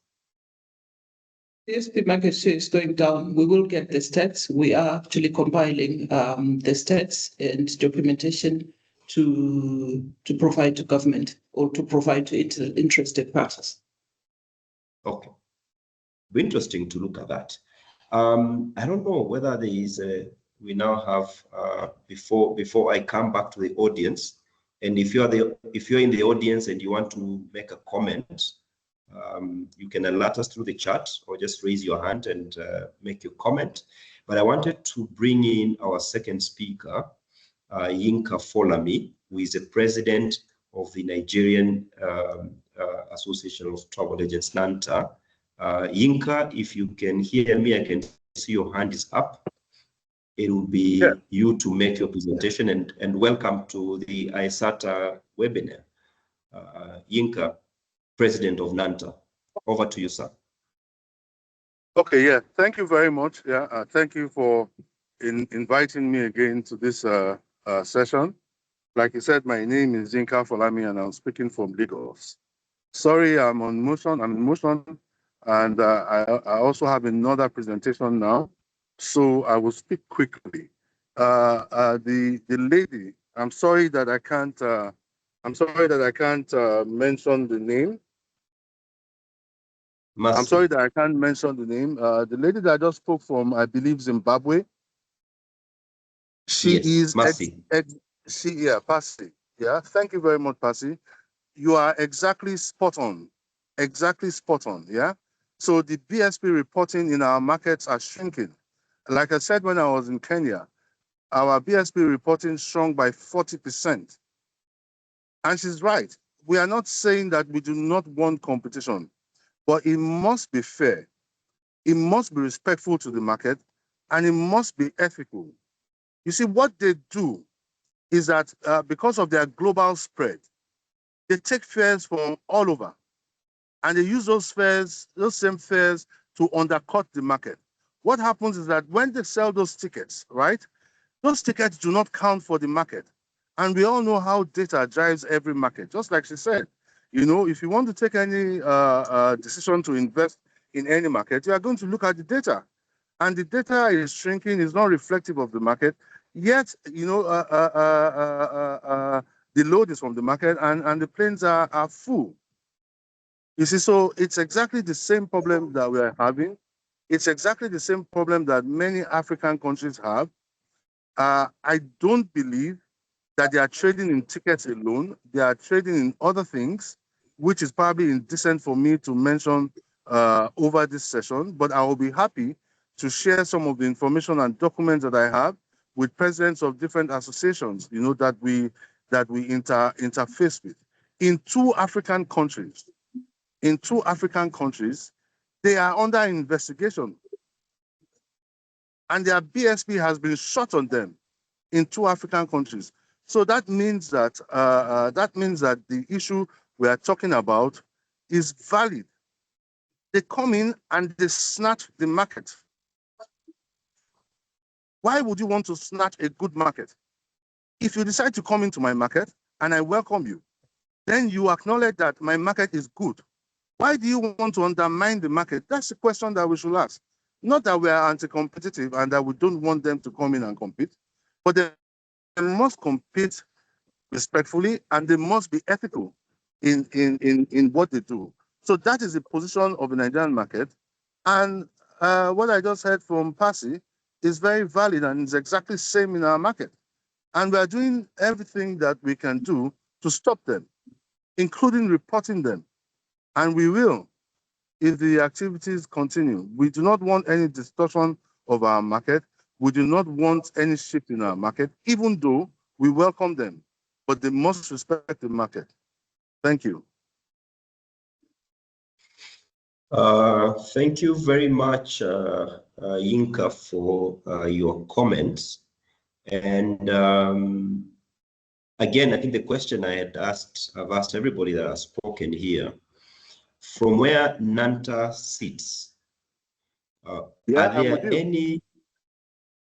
Speaker 6: BSP market share is going down. We will get the stats. We are actually compiling the stats and documentation to provide to government or to provide to interested parties.
Speaker 1: Okay. Be interesting to look at that. I don't know whether there is we now have before I come back to the audience, and if you're in the audience and you want to make a comment, you can alert us through the chat or just raise your hand and make your comment. But I wanted to bring in our second speaker, Yinka Folami, who is the president of the Nigerian Association of Travel Agents, NANTA. Yinka, if you can hear me, I can see your hand is up. It will be you to make your presentation, and welcome to the AESATA webinar. Yinka, president of NANTA. Over to you, sir.
Speaker 7: Okay, yeah, thank you very much. Yeah, thank you for inviting me again to this session. Like you said, my name is Yinka Folami, and I'm speaking from Lagos. Sorry, I'm in motion, and I also have another presentation now, so I will speak quickly. The lady, I'm sorry that I can't mention the name.
Speaker 1: Mercy.
Speaker 7: I'm sorry that I can't mention the name. The lady that I just spoke from, I believe, Zimbabwe. She is
Speaker 1: Mercy.
Speaker 7: Pasi. Yeah, thank you very much, Pasi. You are exactly spot on. Exactly spot on. Yeah. So the BSP reporting in our markets are shrinking. Like I said, when I was in Kenya, our BSP reporting shrunk by 40%. And she's right. We are not saying that we do not want competition, but it must be fair. It must be respectful to the market, and it must be ethical. You see, what they do is that because of their global spread, they take fares from all over, and they use those same fares to undercut the market. What happens is that when they sell those tickets, right, those tickets do not count for the market. And we all know how data drives every market. Just like she said, if you want to take any decision to invest in any market, you are going to look at the data. And the data is shrinking, is not reflective of the market. Yet, the load is from the market and the planes are full. You see, so it's exactly the same problem that we are having. It's exactly the same problem that many African countries have. I don't believe that they are trading in tickets alone. They are trading in other things, which is probably indecent for me to mention over this session, but I will be happy to share some of the information and documents that I have with presidents of different associations, you know, that we interface with. In two African countries, they are under investigation, and their BSP has been shot on them in two African countries. So that means that the issue we are talking about is valid. They come in and they snatch the market. Why would you want to snatch a good market? If you decide to come into my market and I welcome you, then you acknowledge that my market is good. Why do you want to undermine the market? That's the question that we should ask. Not that we are anti-competitive and that we don't want them to come in and compete, but they must compete respectfully and they must be ethical in what they do. So that is the position of the Nigerian market. And what I just heard from Percy is very valid and is exactly the same in our market. And we are doing everything that we can do to stop them, including reporting them. And we will, if the activities continue. We do not want any distortion of our market. We do not want any shift in our market, even though we welcome them. But they must respect the market. Thank you.
Speaker 1: Thank you very much, Yinka, for your comments. And again, I think the question I've asked everybody that has spoken here, from where NANTA sits, are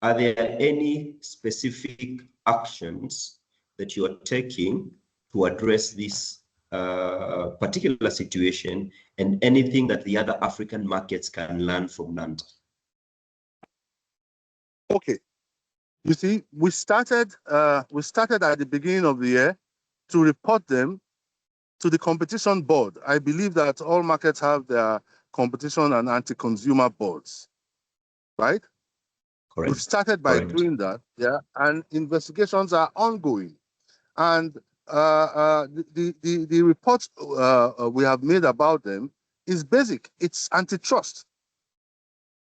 Speaker 1: there any specific actions that you are taking to address this particular situation, and anything that the other African markets can learn from NANTA?
Speaker 7: Okay. You see, we started at the beginning of the year to report them to the competition board. I believe that all markets have their competition and anti-consumer boards, right?
Speaker 1: Correct.
Speaker 7: We've started by doing that, yeah, and investigations are ongoing. And the reports we have made about them is basic. It's antitrust.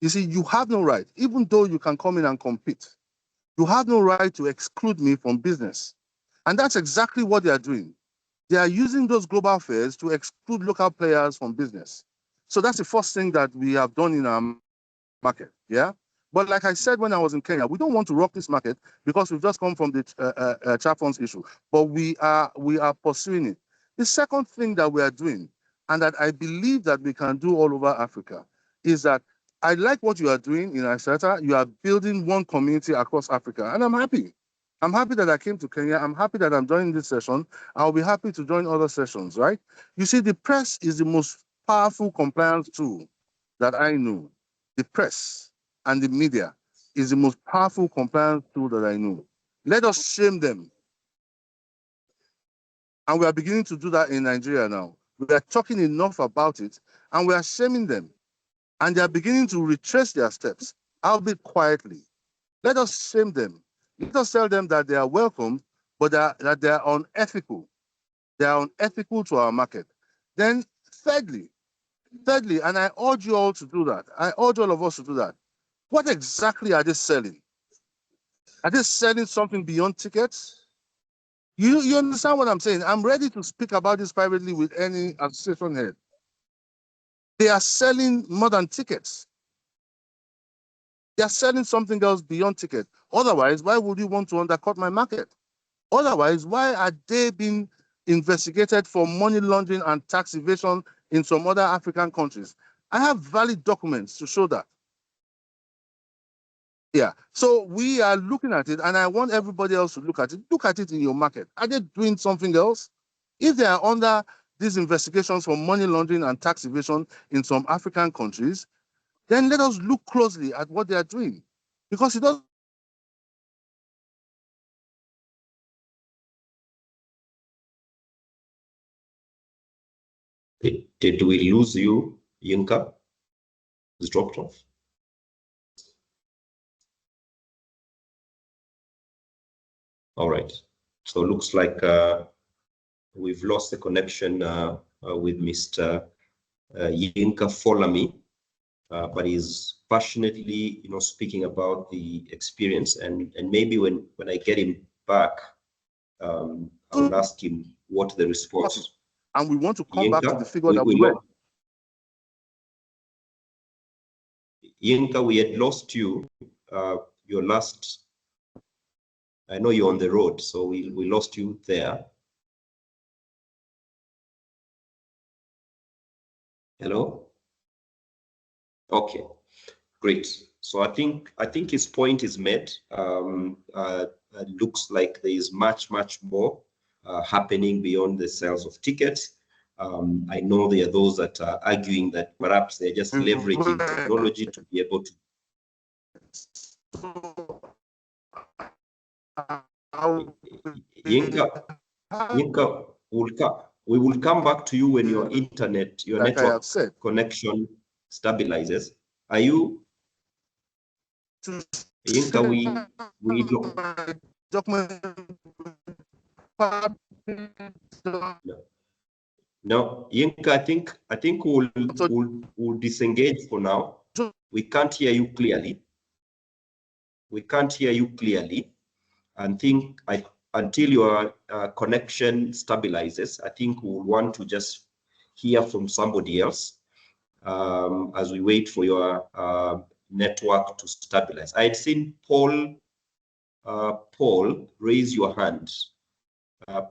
Speaker 7: You see, you have no right, even though you can come in and compete, you have no right to exclude me from business. And that's exactly what they are doing. They are using those global fairs to exclude local players from business. So that's the first thing that we have done in our market, yeah? But like I said when I was in Kenya, we don't want to rock this market because we've just come from the chat funds issue, but we are pursuing it. The second thing that we are doing, and that I believe that we can do all over Africa, is that I like what you are doing in AESATA. You are building one community across Africa, and I'm happy. I'm happy that I came to Kenya. I'm happy that I'm joining this session. I'll be happy to join other sessions, right? You see, the press is the most powerful compliance tool that I know. The press and the media is the most powerful compliance tool that I know. Let us shame them. And we are beginning to do that in Nigeria now. We are talking enough about it, and we are shaming them. And they are beginning to retrace their steps, albeit quietly. Let us shame them. Let us tell them that they are welcome, but that they are unethical. They are unethical to our market. Then thirdly, and I urge you all to do that. I urge all of us to do that. What exactly are they selling? Are they selling something beyond tickets? You understand what I'm saying? I'm ready to speak about this privately with any association head. They are selling more than tickets. They are selling something else beyond ticket. Otherwise, why would you want to undercut my market? Otherwise, why are they being investigated for money laundering and tax evasion in some other African countries? I have valid documents to show that. Yeah, so we are looking at it, and I want everybody else to look at it. Look at it in your market. Are they doing something else? If they are under these investigations for money laundering and tax evasion in some African countries, then let us look closely at what they are doing, because it doesn't.
Speaker 1: Did we lose you, Yinka? It's dropped off. All right. So it looks like we've lost the connection with Mr. Yinka Folami. but he's passionately, speaking about the experience. And maybe when I get him back, I will ask him what the response.
Speaker 7: And we want to come back to the figure
Speaker 1: we,
Speaker 7: that we
Speaker 1: we
Speaker 7: read.
Speaker 1: Yinka, we had lost you. Your last. I know you're on the road, so we lost you there. Hello? Okay, great. So I think his point is made. Looks like there is much more happening beyond the sales of tickets. I know there are those that are arguing that perhaps they're just leveraging technology to be able to. Yinka, we will come back to you when your network connection stabilizes. Are you? Yinka, we don't. No, Yinka, I think we'll disengage for now. We can't hear you clearly. And until your connection stabilizes, I think we'll want to just hear from somebody else as we wait for your network to stabilize. I had seen Paul raise your hand.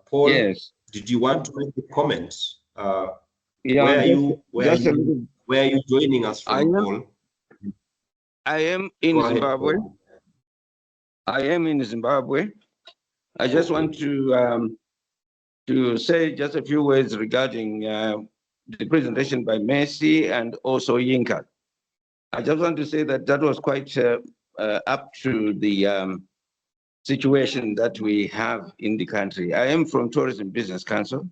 Speaker 1: Paul, yes. Did you want to make a comment? Where are you joining us from, Paul?
Speaker 8: I am in Zimbabwe. I am in Zimbabwe. I just want to say just a few words regarding the presentation by Mercy and also Yinka. I just want to say that was quite up to the situation that we have in the country. I am from Tourism Business Council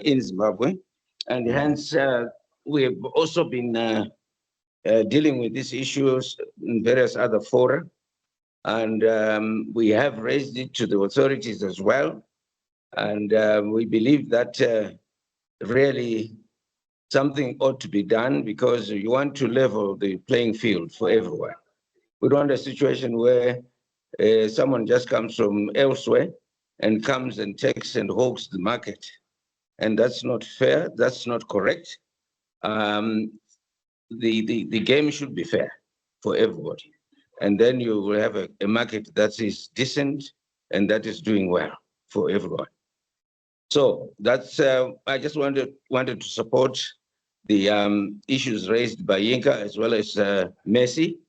Speaker 8: in Zimbabwe, and hence we have also been dealing with these issues in various other fora. And we have raised it to the authorities as well. And we believe that really something ought to be done because you want to level the playing field for everyone. We don't want a situation where someone just comes from elsewhere and comes and takes and hogs the market. And that's not fair, that's not correct. The game should be fair for everybody. And then you will have a market that is decent and that is doing well for everyone. So that's, I just wanted to support the issues raised by Yinka as well as Mercy.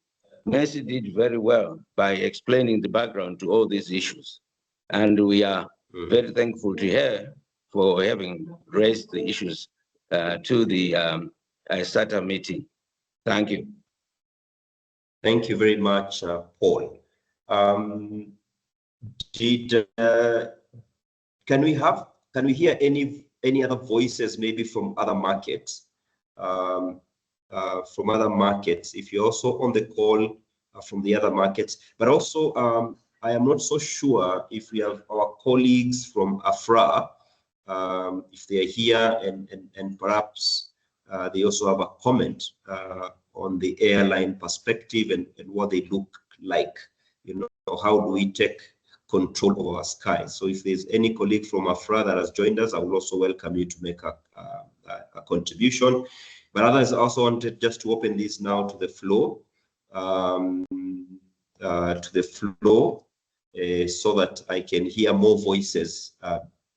Speaker 8: Mercy did very well by explaining the background to all these issues. And we are very thankful to her for having raised the issues to the AESATA meeting. Thank you.
Speaker 1: Thank you very much, Paul. Can we hear any other voices, maybe from other markets? If you're also on the call from the other markets, but also I am not so sure if we have our colleagues from AFRA, if they're here and perhaps they also have a comment on the airline perspective and what they look like. How do we take control of our skies? So if there's any colleague from AFRA that has joined us, I will also welcome you to make a contribution. But others also wanted just to open this now to the floor, so that I can hear more voices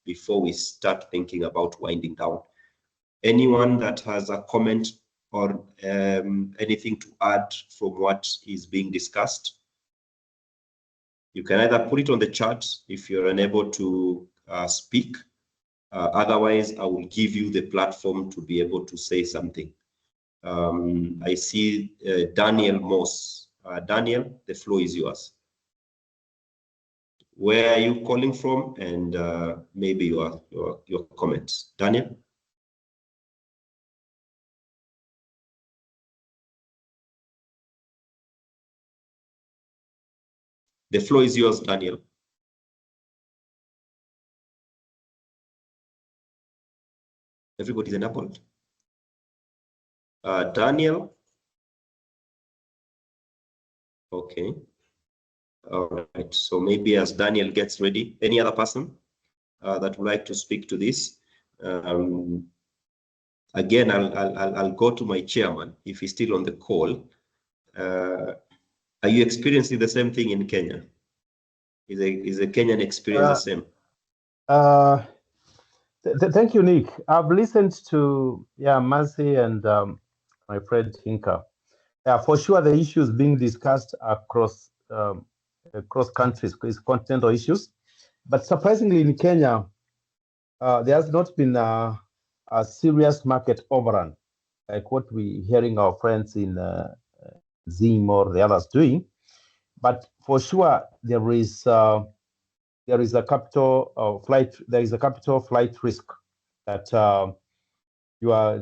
Speaker 1: before we start thinking about winding down. Anyone that has a comment or anything to add from what is being discussed? You can either put it on the chat if you're unable to speak. Otherwise, I will give you the platform to be able to say something. I see Daniel Moss. Daniel, the floor is yours. Where are you calling from, and maybe your comments. Daniel? The floor is yours, Daniel. Everybody's enabled. Daniel, Okay. All right. So maybe as Daniel gets ready, any other person that would like to speak to this? Again, I'll go to my chairman if he's still on the call. Are you experiencing the same thing in Kenya? Is a Kenyan experience the same?
Speaker 2: Thank you, Nick. I've listened to Mercy and my friend Tinka. Yeah, for sure, the issues being discussed across countries is continental issues, but surprisingly in Kenya, there has not been a serious market overrun like what we're hearing our friends in Zim or the others doing. But for sure, there is a capital flight risk that you are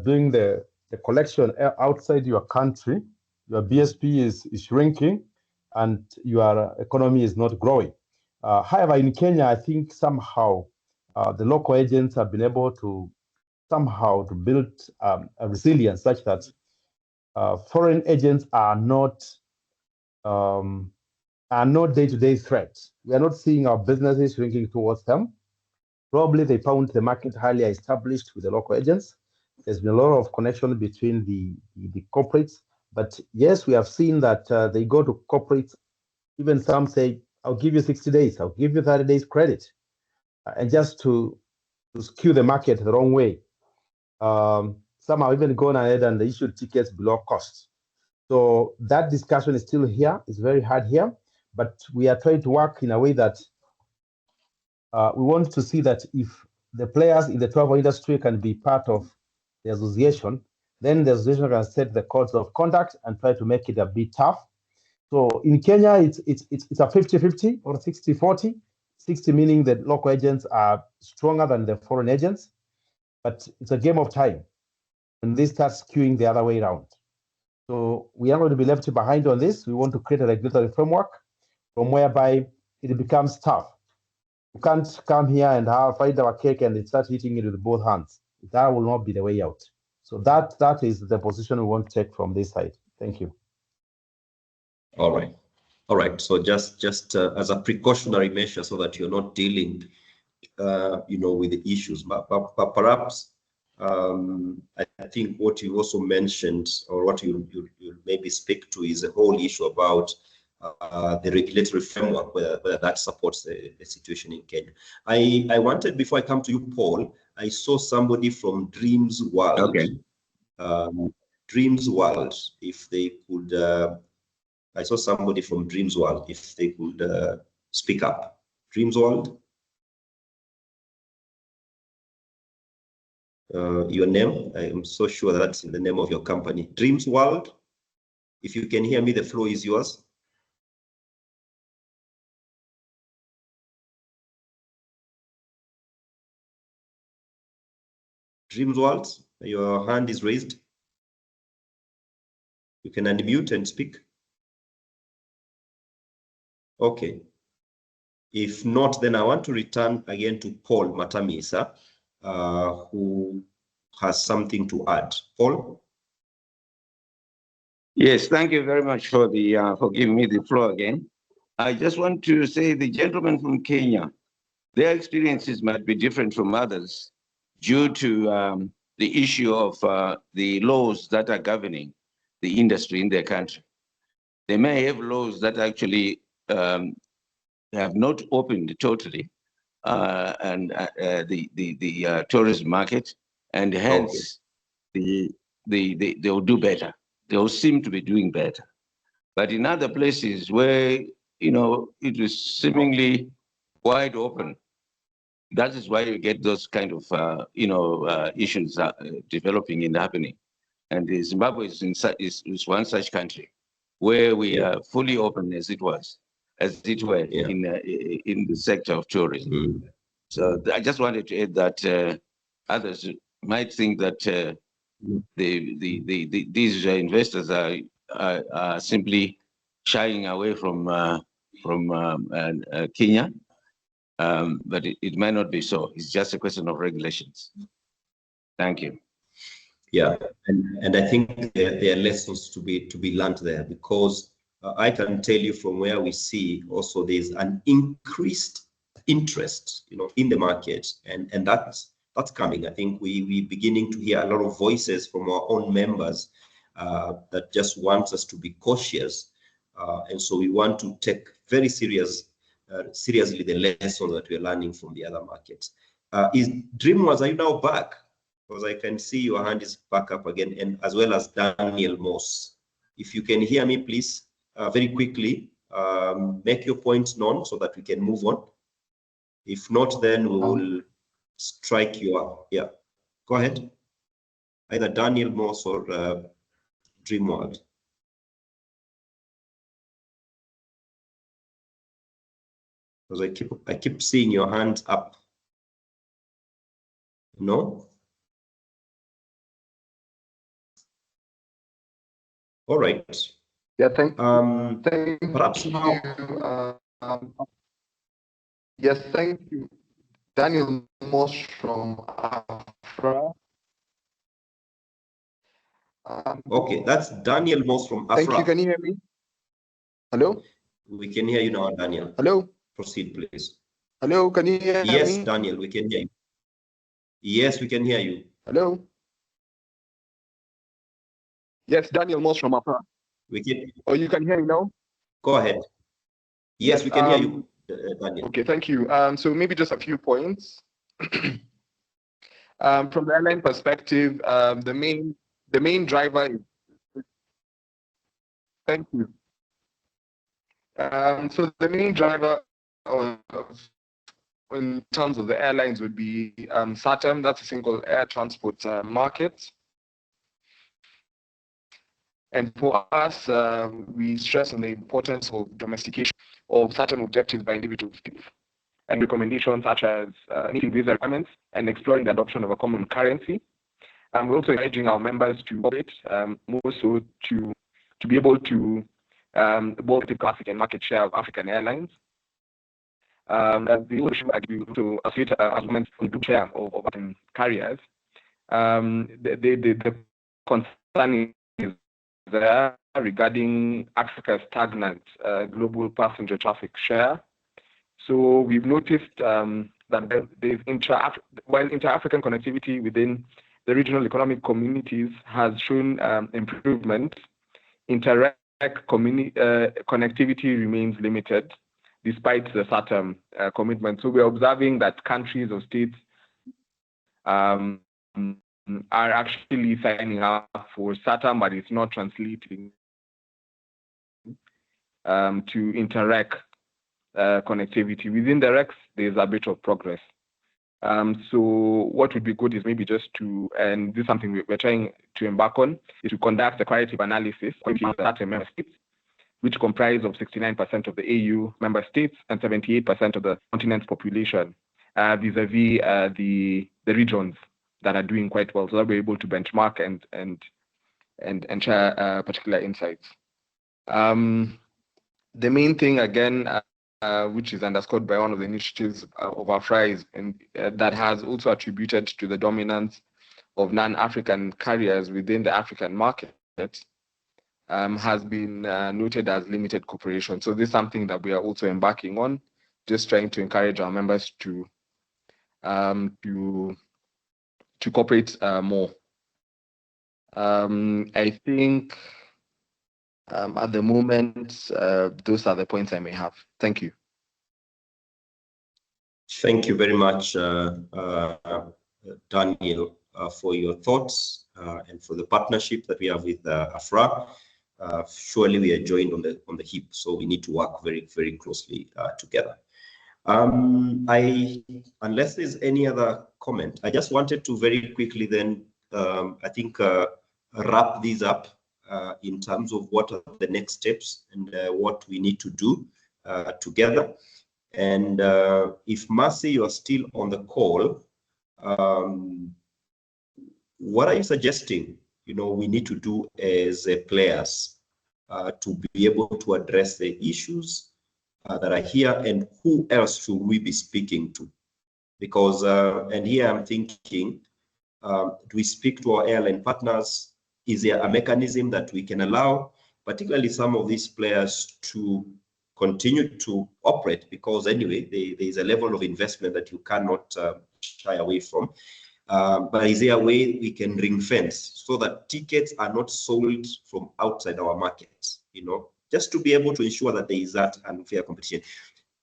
Speaker 2: doing the collection outside your country, your BSP is shrinking, and your economy is not growing. However, in Kenya, I think somehow the local agents have been able to somehow to build a resilience such that foreign agents are not day-to-day threats. We are not seeing our businesses shrinking towards them. Probably they found the market highly established with the local agents. There's been a lot of connection between the corporates. But yes, we have seen that they go to corporates. Even some say, I'll give you 60 days, I'll give you 30 days credit. And just to skew the market the wrong way. Some have even gone ahead and issued tickets below cost. So that discussion is still here. It's very hard here. But we are trying to work in a way that we want to see that if the players in the travel industry can be part of the association, then the association can set the codes of conduct and try to make it a bit tough. So in Kenya, it's a 50-50 or 60-40. 60 meaning that local agents are stronger than the foreign agents, but it's a game of time when they start skewing the other way around. So we are going to be left behind on this. We want to create a regulatory framework from whereby it becomes tough. You can't come here and find our cake and start eating it with both hands. That will not be the way out. So that is the position we want to take from this side. Thank you.
Speaker 1: All right. All right. So just as a precautionary measure, so that you're not dealing, with the issues, but perhaps I think what you also mentioned, or what you maybe speak to, is the whole issue about the regulatory framework, whether that supports the situation in Kenya. I wanted, before I come to you, Paul, I saw somebody from Dreams World.
Speaker 8: Okay.
Speaker 1: Dreams World, if they could, I saw somebody from Dreams World, if they could speak up. Dreams World. Your name, I am so sure that's the name of your company. Dreams World. If you can hear me, the floor is yours. Dreams World, your hand is raised. You can unmute and speak. Okay. If not, then I want to return again to Paul Matamisa, who has something to add. Paul?
Speaker 8: Yes, thank you very much for giving me the floor again. I just want to say the gentlemen from Kenya, their experiences might be different from others due to the issue of the laws that are governing the industry in their country. They may have laws that actually have not opened totally the tourism market, and hence they will do better. They will seem to be doing better. But in other places where it is seemingly wide open, that is why you get those kind of issues developing and happening. And Zimbabwe is one such country where we are fully open as it were in the sector of tourism. So I just wanted to add that others might think that these investors are simply shying away from Kenya, but it might not be so. It's just a question of regulations. Thank you.
Speaker 1: Yeah, and I think there are lessons to be learned there, because I can tell you from where we see also there's an increased interest, in the market, and that's coming. I think we beginning to hear a lot of voices from our own members that just wants us to be cautious, and so we want to take very seriously the lessons that we're learning from the other markets. Is Dreamworks, are you now back? Because I can see your hand is back up again, and as well as Daniel Moss. If you can hear me, please, very quickly, make your points known so that we can move on. If not, then we will strike you up. Yeah, go ahead. Either Daniel Moss or Dreamworld. Because I keep seeing your hands up. No? All right.
Speaker 9: Yeah, thank
Speaker 1: perhaps
Speaker 9: you.
Speaker 1: now.
Speaker 9: Yes, thank you. Daniel Moss from Afra.
Speaker 1: Okay, that's Daniel Moss from Afra.
Speaker 9: Thank you. Can you hear me? Hello?
Speaker 1: We can hear you now, Daniel.
Speaker 9: Hello?
Speaker 1: Proceed, please.
Speaker 9: Hello, can you hear me?
Speaker 1: Yes, Daniel, we can hear you. Yes, we can hear you.
Speaker 9: Hello? Yes, Daniel Moss from Afra.
Speaker 1: We can.
Speaker 9: Oh, you can hear me now?
Speaker 1: Go ahead. Yes, we can hear you, Daniel.
Speaker 9: Okay, thank you. So maybe just a few points. From the airline perspective, the main driver is, thank you. So the main driver in terms of the airlines would be SATAM, that's a single air transport market. And for us, we stress on the importance of domestication of certain objectives by individuals and recommendations such as meeting visa requirements and exploring the adoption of a common currency. And we're also encouraging our members to operate more so to be able to both the classic and market share of African airlines. The issue to associate arguments for the share of African carriers. The concern is there regarding Africa's stagnant global passenger traffic share. So we've noticed that there's while inter-African connectivity within the regional economic communities has shown improvement, inter-rec connectivity remains limited despite the SATAM commitment. So we're observing that countries or states are actually signing up for SATAM, but it's not translating to inter-rec connectivity. Within the RECs, there's a bit of progress. So what would be good is maybe just to, and this is something we're trying to embark on, is to conduct a qualitative analysis of the member states, which comprise of 69% of the AU member states and 78% of the continent's population, vis-a-vis the regions that are doing quite well, so that we're able to benchmark and share particular insights. The main thing, again, which is underscored by one of the initiatives of Afra is that has also attributed to the dominance of non-African carriers within the African market, has been noted as limited cooperation. So this is something that we are also embarking on, just trying to encourage our members to cooperate more. I think at the moment, those are the points I may have. Thank you.
Speaker 1: Thank you very much, Daniel, for your thoughts and for the partnership that we have with Afra. Surely we are joined on the hip, so we need to work very, very closely together. Unless there's any other comment, I just wanted to very quickly then, I think, wrap these up in terms of what are the next steps and what we need to do together. And if Mercy, you are still on the call, what are you suggesting, we need to do as players to be able to address the issues that are here, and who else should we be speaking to? Because, and here I'm thinking, do we speak to our airline partners? Is there a mechanism that we can allow particularly some of these players to continue to operate, because anyway, there is a level of investment that you cannot shy away from. But is there a way we can ring fence so that tickets are not sold from outside our markets, just to be able to ensure that there is that unfair competition?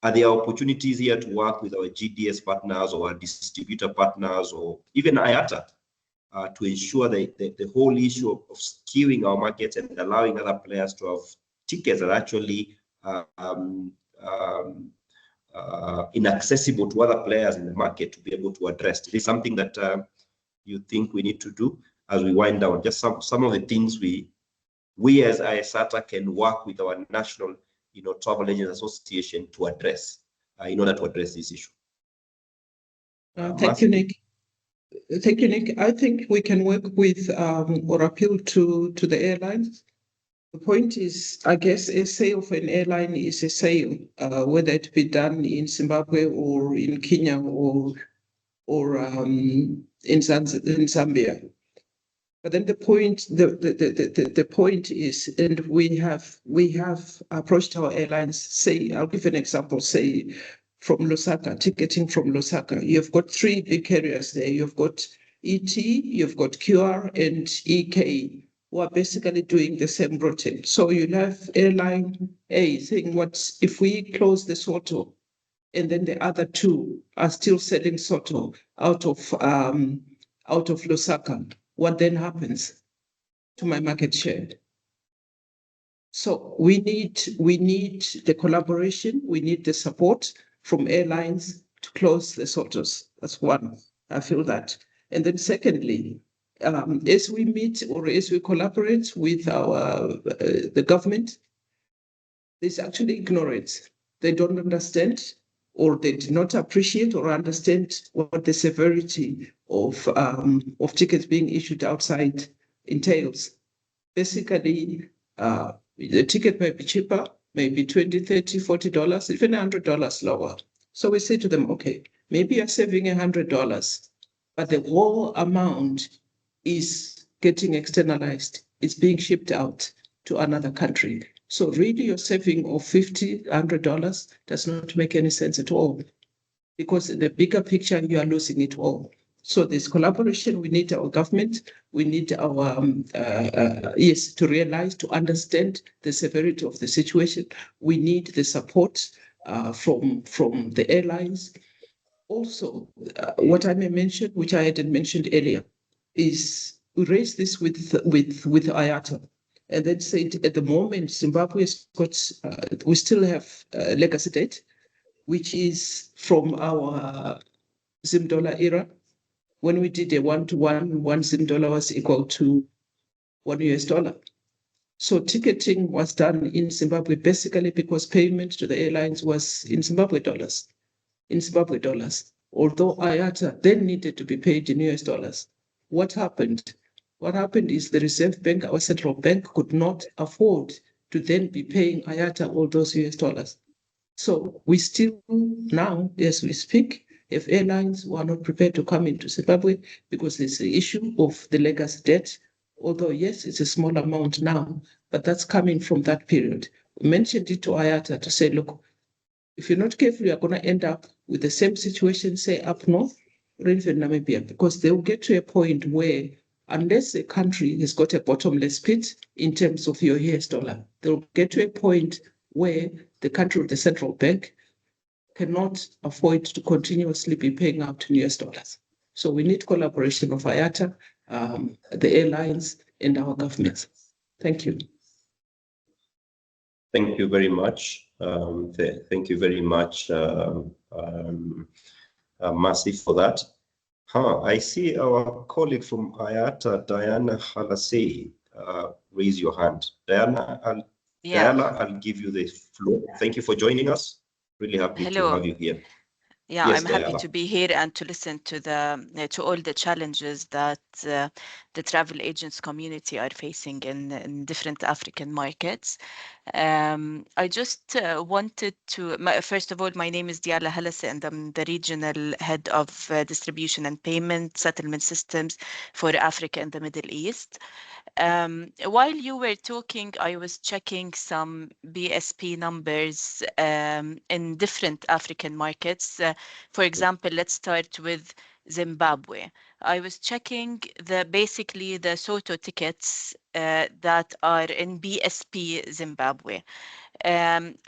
Speaker 1: Are there opportunities here to work with our GDS partners or our distributor partners or even AESATA to ensure that the whole issue of skewing our markets and allowing other players to have tickets that are actually inaccessible to other players in the market to be able to address? Is this something that you think we need to do as we wind down? Just some of the things we as AESATA can work with our national travel agents association to address in order to address this issue.
Speaker 6: Thank you, Nick. Thank you, Nick. I think we can work with or appeal to the airlines. The point is, I guess, a sale of an airline is a sale, whether it be done in Zimbabwe or in Kenya or in Zambia. But then the point is, and we have approached our airlines. Say, I'll give an example. Say, from Lusaka, ticketing from Lusaka, you've got three big carriers there. You've got ET, you've got QR, and EK, who are basically doing the same route. So you have airline A saying, "What if we close the Soto, and then the other two are still selling Soto out of Lusaka? What then happens to my market share?" So we need the collaboration. We need the support from airlines to close the Sotos. That's one. I feel that. And then secondly, as we meet or as we collaborate with the government, there's actually ignorance. They don't understand, or they do not appreciate or understand what the severity of tickets being issued outside entails. Basically, the ticket may be cheaper, maybe $20, $30, $40, even $100 lower. So we say to them, okay, maybe you're saving $100, but the whole amount is getting externalized. It's being shipped out to another country. So really your saving of $50, $100 does not make any sense at all, because in the bigger picture, you are losing it all. So there's collaboration. We need our government. We need our, to realize, to understand the severity of the situation. We need the support from the airlines. Also, what I may mention, which I hadn't mentioned earlier, is we raise this with AESATA. And then said, at the moment, Zimbabwe's got, we still have legacy debt, which is from our Zim dollar era. When we did a 1-to-1, one Zim dollar was equal to $1. So ticketing was done in Zimbabwe basically because payment to the airlines was in Zimbabwe dollars. Although AESATA then needed to be paid in US dollars. What happened? What happened is the Reserve Bank, our central bank, could not afford to then be paying AESATA all those US dollars. So we still now, as we speak, have airlines who are not prepared to come into Zimbabwe because there's the issue of the legacy debt. Although, yes, it's a small amount now, but that's coming from that period. We mentioned it to AESATA to say, look, if you're not careful, you're going to end up with the same situation, say, up north or even Namibia, because they will get to a point where unless a country has got a bottomless pit in terms of your US dollar, they'll get to a point where the country of the central bank cannot afford to continuously be paying out in US dollars. So we need collaboration of AESATA, the airlines, and our governments. Thank you.
Speaker 1: Thank you very much. Thank you very much, Mercy, for that. I see our colleague from AESATA, Diana Halasei, raise your hand. Diana, I'll give you the floor. Thank you for joining us. Really happy to have you here.
Speaker 10: Yeah,
Speaker 1: Yes,
Speaker 10: I'm happy
Speaker 1: Diana.
Speaker 10: to be here and to listen to all the challenges that the travel agents community are facing in different African markets. I just wanted to, first of all, my name is Diala Halase, and I'm the regional head of distribution and payment settlement systems for Africa and the Middle East. While you were talking, I was checking some BSP numbers in different African markets. For example, let's start with Zimbabwe. I was checking basically the SOTO tickets that are in BSP Zimbabwe. And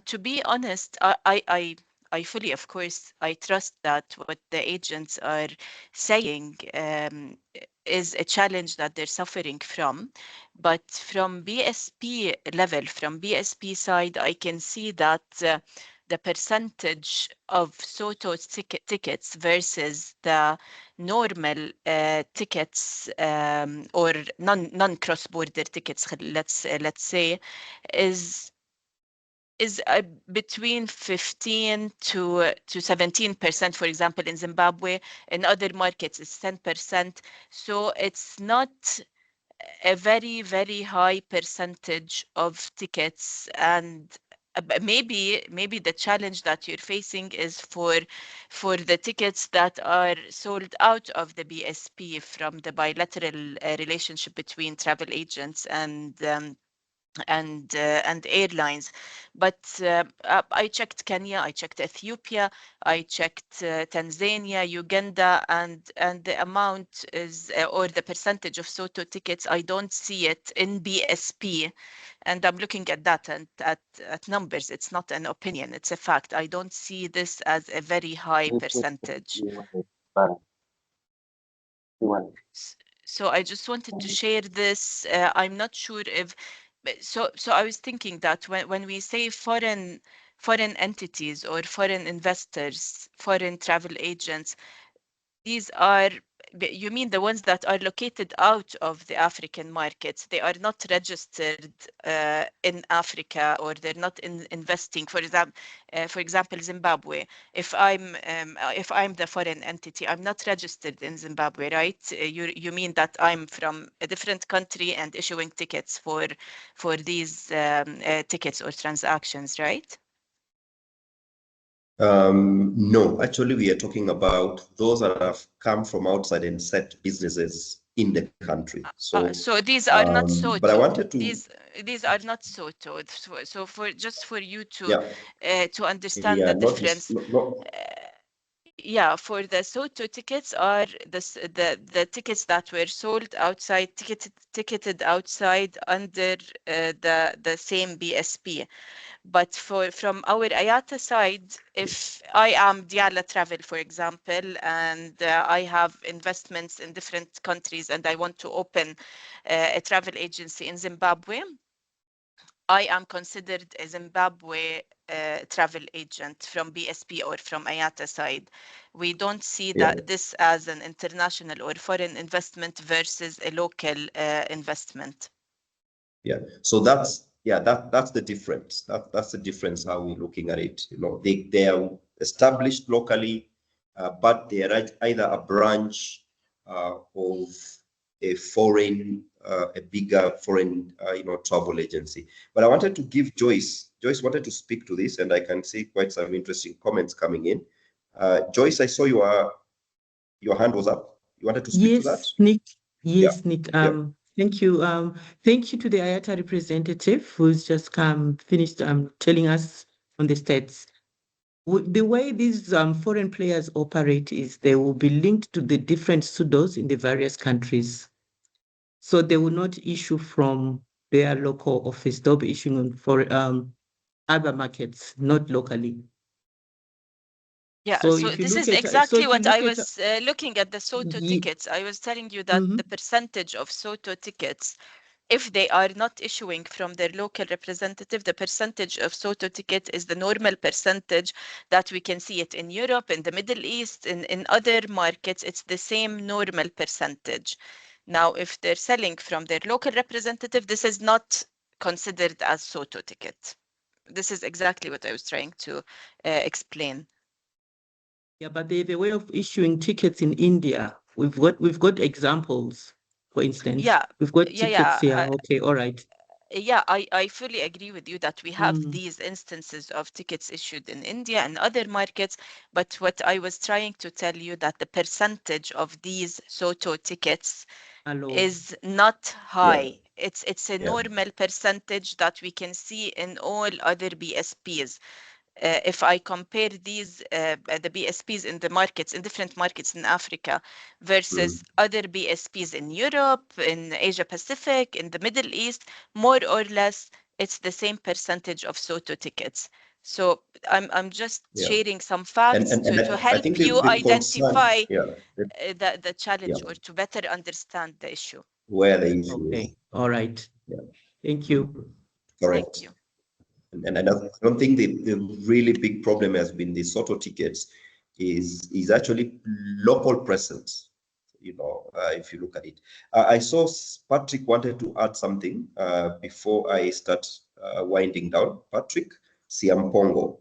Speaker 10: to be honest, I fully, of course, I trust that what the agents are saying is a challenge that they're suffering from. But from BSP level, from BSP side, I can see that the percentage of SOTO tickets versus the normal tickets or non-cross-border tickets, let's say, is between 15 to 17%, for example, in Zimbabwe. In other markets, it's 10%. So it's not a very, very high percentage of tickets. And maybe the challenge that you're facing is for the tickets that are sold out of the BSP from the bilateral relationship between travel agents and airlines. But I checked Kenya, I checked Ethiopia, I checked Tanzania, Uganda, and the amount is or the percentage of SOTO tickets, I don't see it in BSP. And I'm looking at that and at numbers. It's not an opinion, it's a fact. I don't see this as a very high percentage. So I just wanted to share this. I'm not sure if so I was thinking that when we say foreign entities or foreign investors, foreign travel agents, these are, you mean the ones that are located out of the African markets? They are not registered in Africa, or they're not investing. For example, Zimbabwe. If I'm the foreign entity, I'm not registered in Zimbabwe, right? You mean that I'm from a different country and issuing tickets for these tickets or transactions, right?
Speaker 1: No, actually, we are talking about those that have come from outside and set businesses in the country. So
Speaker 10: these are not SOTO.
Speaker 1: But I wanted to.
Speaker 10: These are not SOTO. So for you to understand the difference. Yeah, for the SOTO tickets are the tickets that were sold outside, ticketed outside under the same BSP. But from our AESATA side, if I am Diala Travel, for example, and I have investments in different countries and I want to open a travel agency in Zimbabwe, I am considered a Zimbabwe travel agent from BSP or from AESATA side. We don't see that this as an international or foreign investment versus a local investment.
Speaker 1: Yeah, so that's the difference. That's the difference how we're looking at it. You know, they are established locally, but they are either a branch of a foreign, a bigger foreign, travel agency. But I wanted to give Joyce. Joyce wanted to speak to this, and I can see quite some interesting comments coming in. Joyce, I saw your hand was up. You wanted to speak to that?
Speaker 3: Yes, Nick. Yes, Nick. Thank you. Thank you to the AESATA representative who's just finished telling us on the stats. The way these foreign players operate is they will be linked to the different SUDOs in the various countries. So they will not issue from their local office. They'll be issuing for other markets, not locally.
Speaker 10: Yeah, so this is exactly what I was looking at the SOTO tickets. I was telling you that the percentage of SOTO tickets, if they are not issuing from their local representative, the percentage of SOTO ticket is the normal percentage that we can see it in Europe, in the Middle East, in other markets. It's the same normal percentage. Now, if they're selling from their local representative, this is not considered as SOTO ticket. This is exactly what I was trying to explain.
Speaker 3: Yeah, but they have a way of issuing tickets in India. We've got examples, for instance.
Speaker 10: Yeah,
Speaker 3: we've got tickets here. Okay, all right.
Speaker 10: Yeah, I fully agree with you that we have these instances of tickets issued in India and other markets, but what I was trying to tell you that the percentage of these SOTO tickets is not high. It's a normal percentage that we can see in all other BSPs. If I compare these, the BSPs in the markets, in different markets in Africa versus other BSPs in Europe, in Asia Pacific, in the Middle East, more or less, it's the same percentage of SOTO tickets. So I'm just sharing some facts to help you identify the challenge or to better understand the issue.
Speaker 1: Where the issue is.
Speaker 3: Okay, all right. Thank you.
Speaker 1: Correct.
Speaker 10: Thank you.
Speaker 1: And I don't think the really big problem has been the SOTO tickets is actually local presence. You know, if you look at it. I saw Patrick wanted to add something before I start winding down. Patrick Siampongo.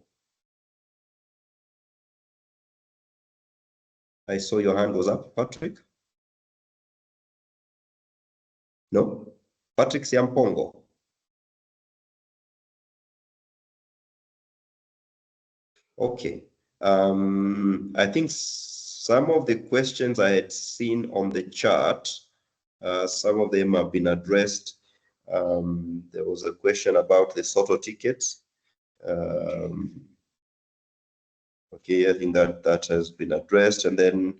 Speaker 1: I saw your hand was up, Patrick. No? Patrick Siampongo. Okay. I think some of the questions I had seen on the chart, some of them have been addressed. There was a question about the SOTO tickets. Okay, I think that has been addressed. And then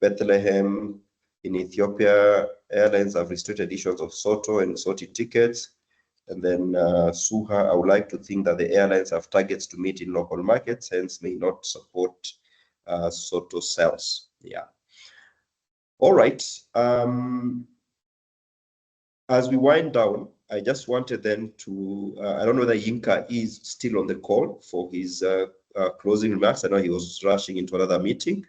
Speaker 1: Bethlehem in Ethiopia, airlines have restricted issues of SOTO and SOTI tickets. And then Suha, I would like to think that the airlines have targets to meet in local markets, hence may not support SOTO sales. Yeah. All right. As we wind down, I just wanted then to, I don't know that Yinka is still on the call for his closing remarks. I know he was rushing into another meeting.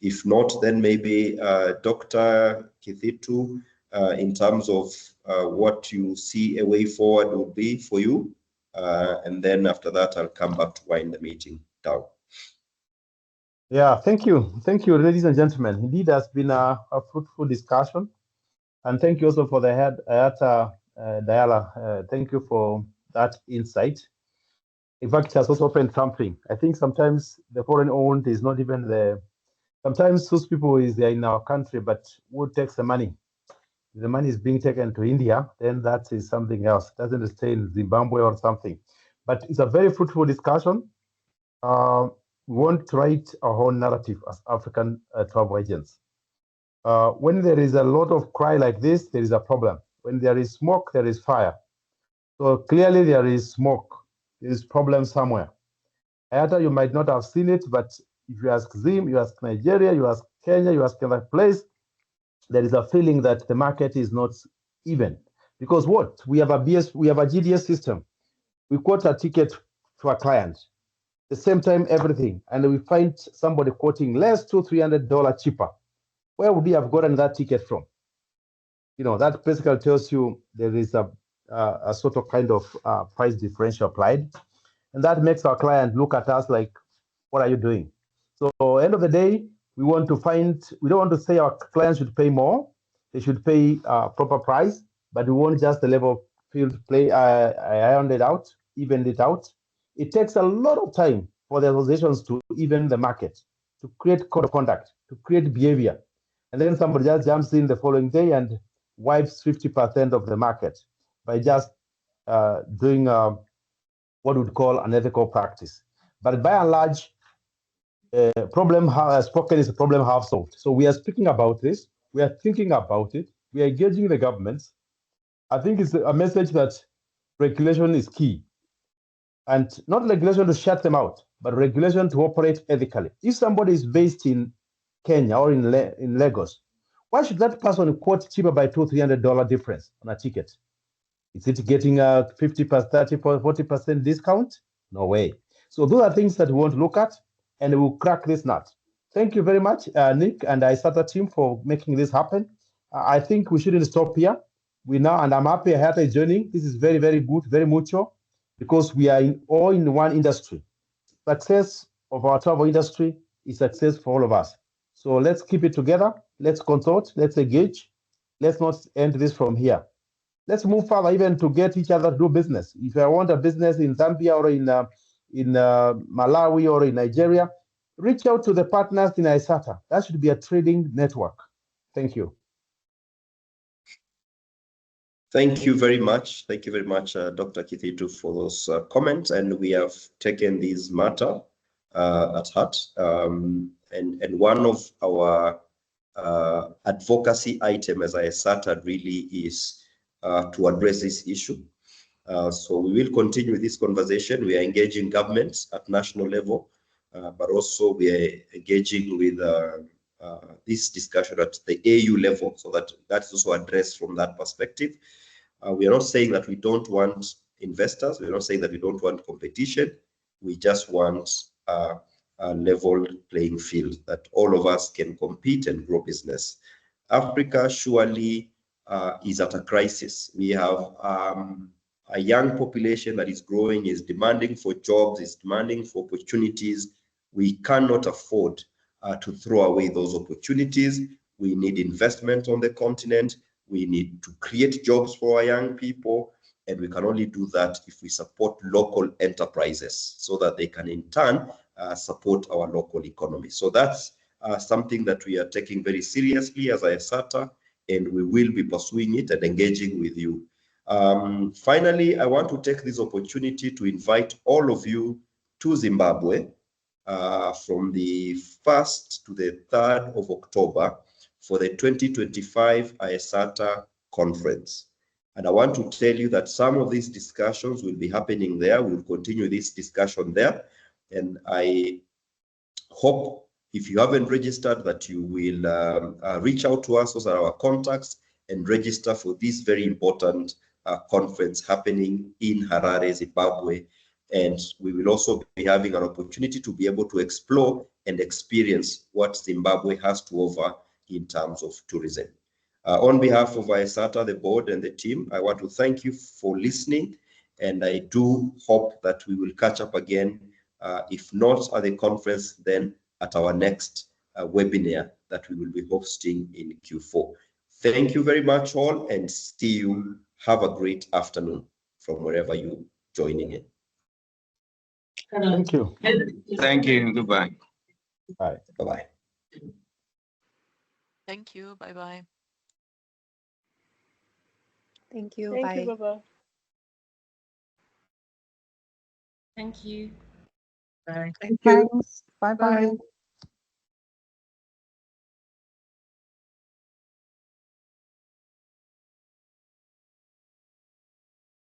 Speaker 1: If not, then maybe Dr. Kithitu, in terms of what you see a way forward would be for you. And then after that, I'll come back to wind the meeting down.
Speaker 2: Yeah, thank you. Thank you, ladies and gentlemen. Indeed, has been a fruitful discussion. And thank you also for the AESATA dialogue. Thank you for that insight. In fact, it has also opened something. I think sometimes the foreign owned is not even the, sometimes those people is there in our country, but who takes the money? If the money is being taken to India, then that is something else. It doesn't stay in Zimbabwe or something. But it's a very fruitful discussion. We want to write our own narrative as African travel agents. When there is a lot of cry like this, there is a problem. When there is smoke, there is fire. So clearly there is smoke. There is problem somewhere. AESATA, you might not have seen it, but if you ask Zim, you ask Nigeria, you ask Kenya, you ask another place, there is a feeling that the market is not even. Because what? We have a GDS system. We quote a ticket to a client, the same time everything, and we find somebody quoting less to $300 cheaper. Where would we have gotten that ticket from? You know, that basically tells you there is a sort of kind of price differential applied. And that makes our client look at us like, what are you doing? So end of the day, we want to find, we don't want to say our clients should pay more. They should pay proper price, but we want just the level field play, ironed it out, evened it out. It takes a lot of time for the associations to even the market, to create code of conduct, to create behavior. And then somebody just jumps in the following day and wipes 50% of the market by just doing what we would call an ethical practice. But by and large, problem spoken is a problem half solved. So we are speaking about this. We are thinking about it. We are engaging the governments. I think it's a message that regulation is key. And not regulation to shut them out, but regulation to operate ethically. If somebody is based in Kenya or in Lagos, why should that person quote cheaper by $200-300 difference on a ticket? Is it getting a 50%, 30%, 40% discount? No way. So those are things that we want to look at, and we'll crack this nut. Thank you very much, Nick and the AESATA team for making this happen. I think we shouldn't stop here. We now, and I'm happy AESATA is joining. This is very, very good, very mutual, because we are all in one industry. Success of our travel industry is success for all of us. So let's keep it together. Let's consult. Let's engage. Let's not end this from here. let's move further even to get each other to do business. If I want a business in Zambia or in Malawi or in Nigeria, reach out to the partners in AESATA. That should be a trading network. Thank you.
Speaker 1: Thank you very much. Thank you very much, Dr. Kithitu, for those comments. And we have taken this matter at heart. And one of our advocacy item as AESATA really is to address this issue. So we will continue this conversation. We are engaging governments at national level, but also we are engaging with this discussion at the AU level, so that that's also addressed from that perspective. We are not saying that we don't want investors. We're not saying that we don't want competition. We just want a level playing field that all of us can compete and grow business. Africa surely is at a crisis. We have a young population that is growing, is demanding for jobs, is demanding for opportunities. We cannot afford to throw away those opportunities. We need investment on the continent. We need to create jobs for our young people, and we can only do that if we support local enterprises so that they can in turn support our local economy. So that's something that we are taking very seriously as AESATA, and we will be pursuing it and engaging with you. Finally, I want to take this opportunity to invite all of you to Zimbabwe from the 1st to the 3rd of October for the 2025 AESATA conference. And I want to tell you that some of these discussions will be happening there. We'll continue this discussion there. And I hope if you haven't registered that you will reach out to us. Those are our contacts, and register for this very important conference happening in Harare, Zimbabwe. And we will also be having an opportunity to be able to explore and experience what Zimbabwe has to offer in terms of tourism. On behalf of AESATA, the board and the team, I want to thank you for listening, and I do hope that we will catch up again, if not at the conference, then at our next webinar that we will be hosting in Q4. Thank you very much all, and see you. Have a great afternoon from wherever you're joining in.
Speaker 2: Thank you.
Speaker 8: Thank you. Goodbye.
Speaker 2: Bye.
Speaker 1: Bye-bye.
Speaker 10: Thank you. Bye-bye.
Speaker 11: Thank you.
Speaker 12: Thank
Speaker 11: Bye.
Speaker 12: you. Bye-bye.
Speaker 3: Thank you. Bye.
Speaker 6: Thank you.
Speaker 11: Thanks. Bye-bye.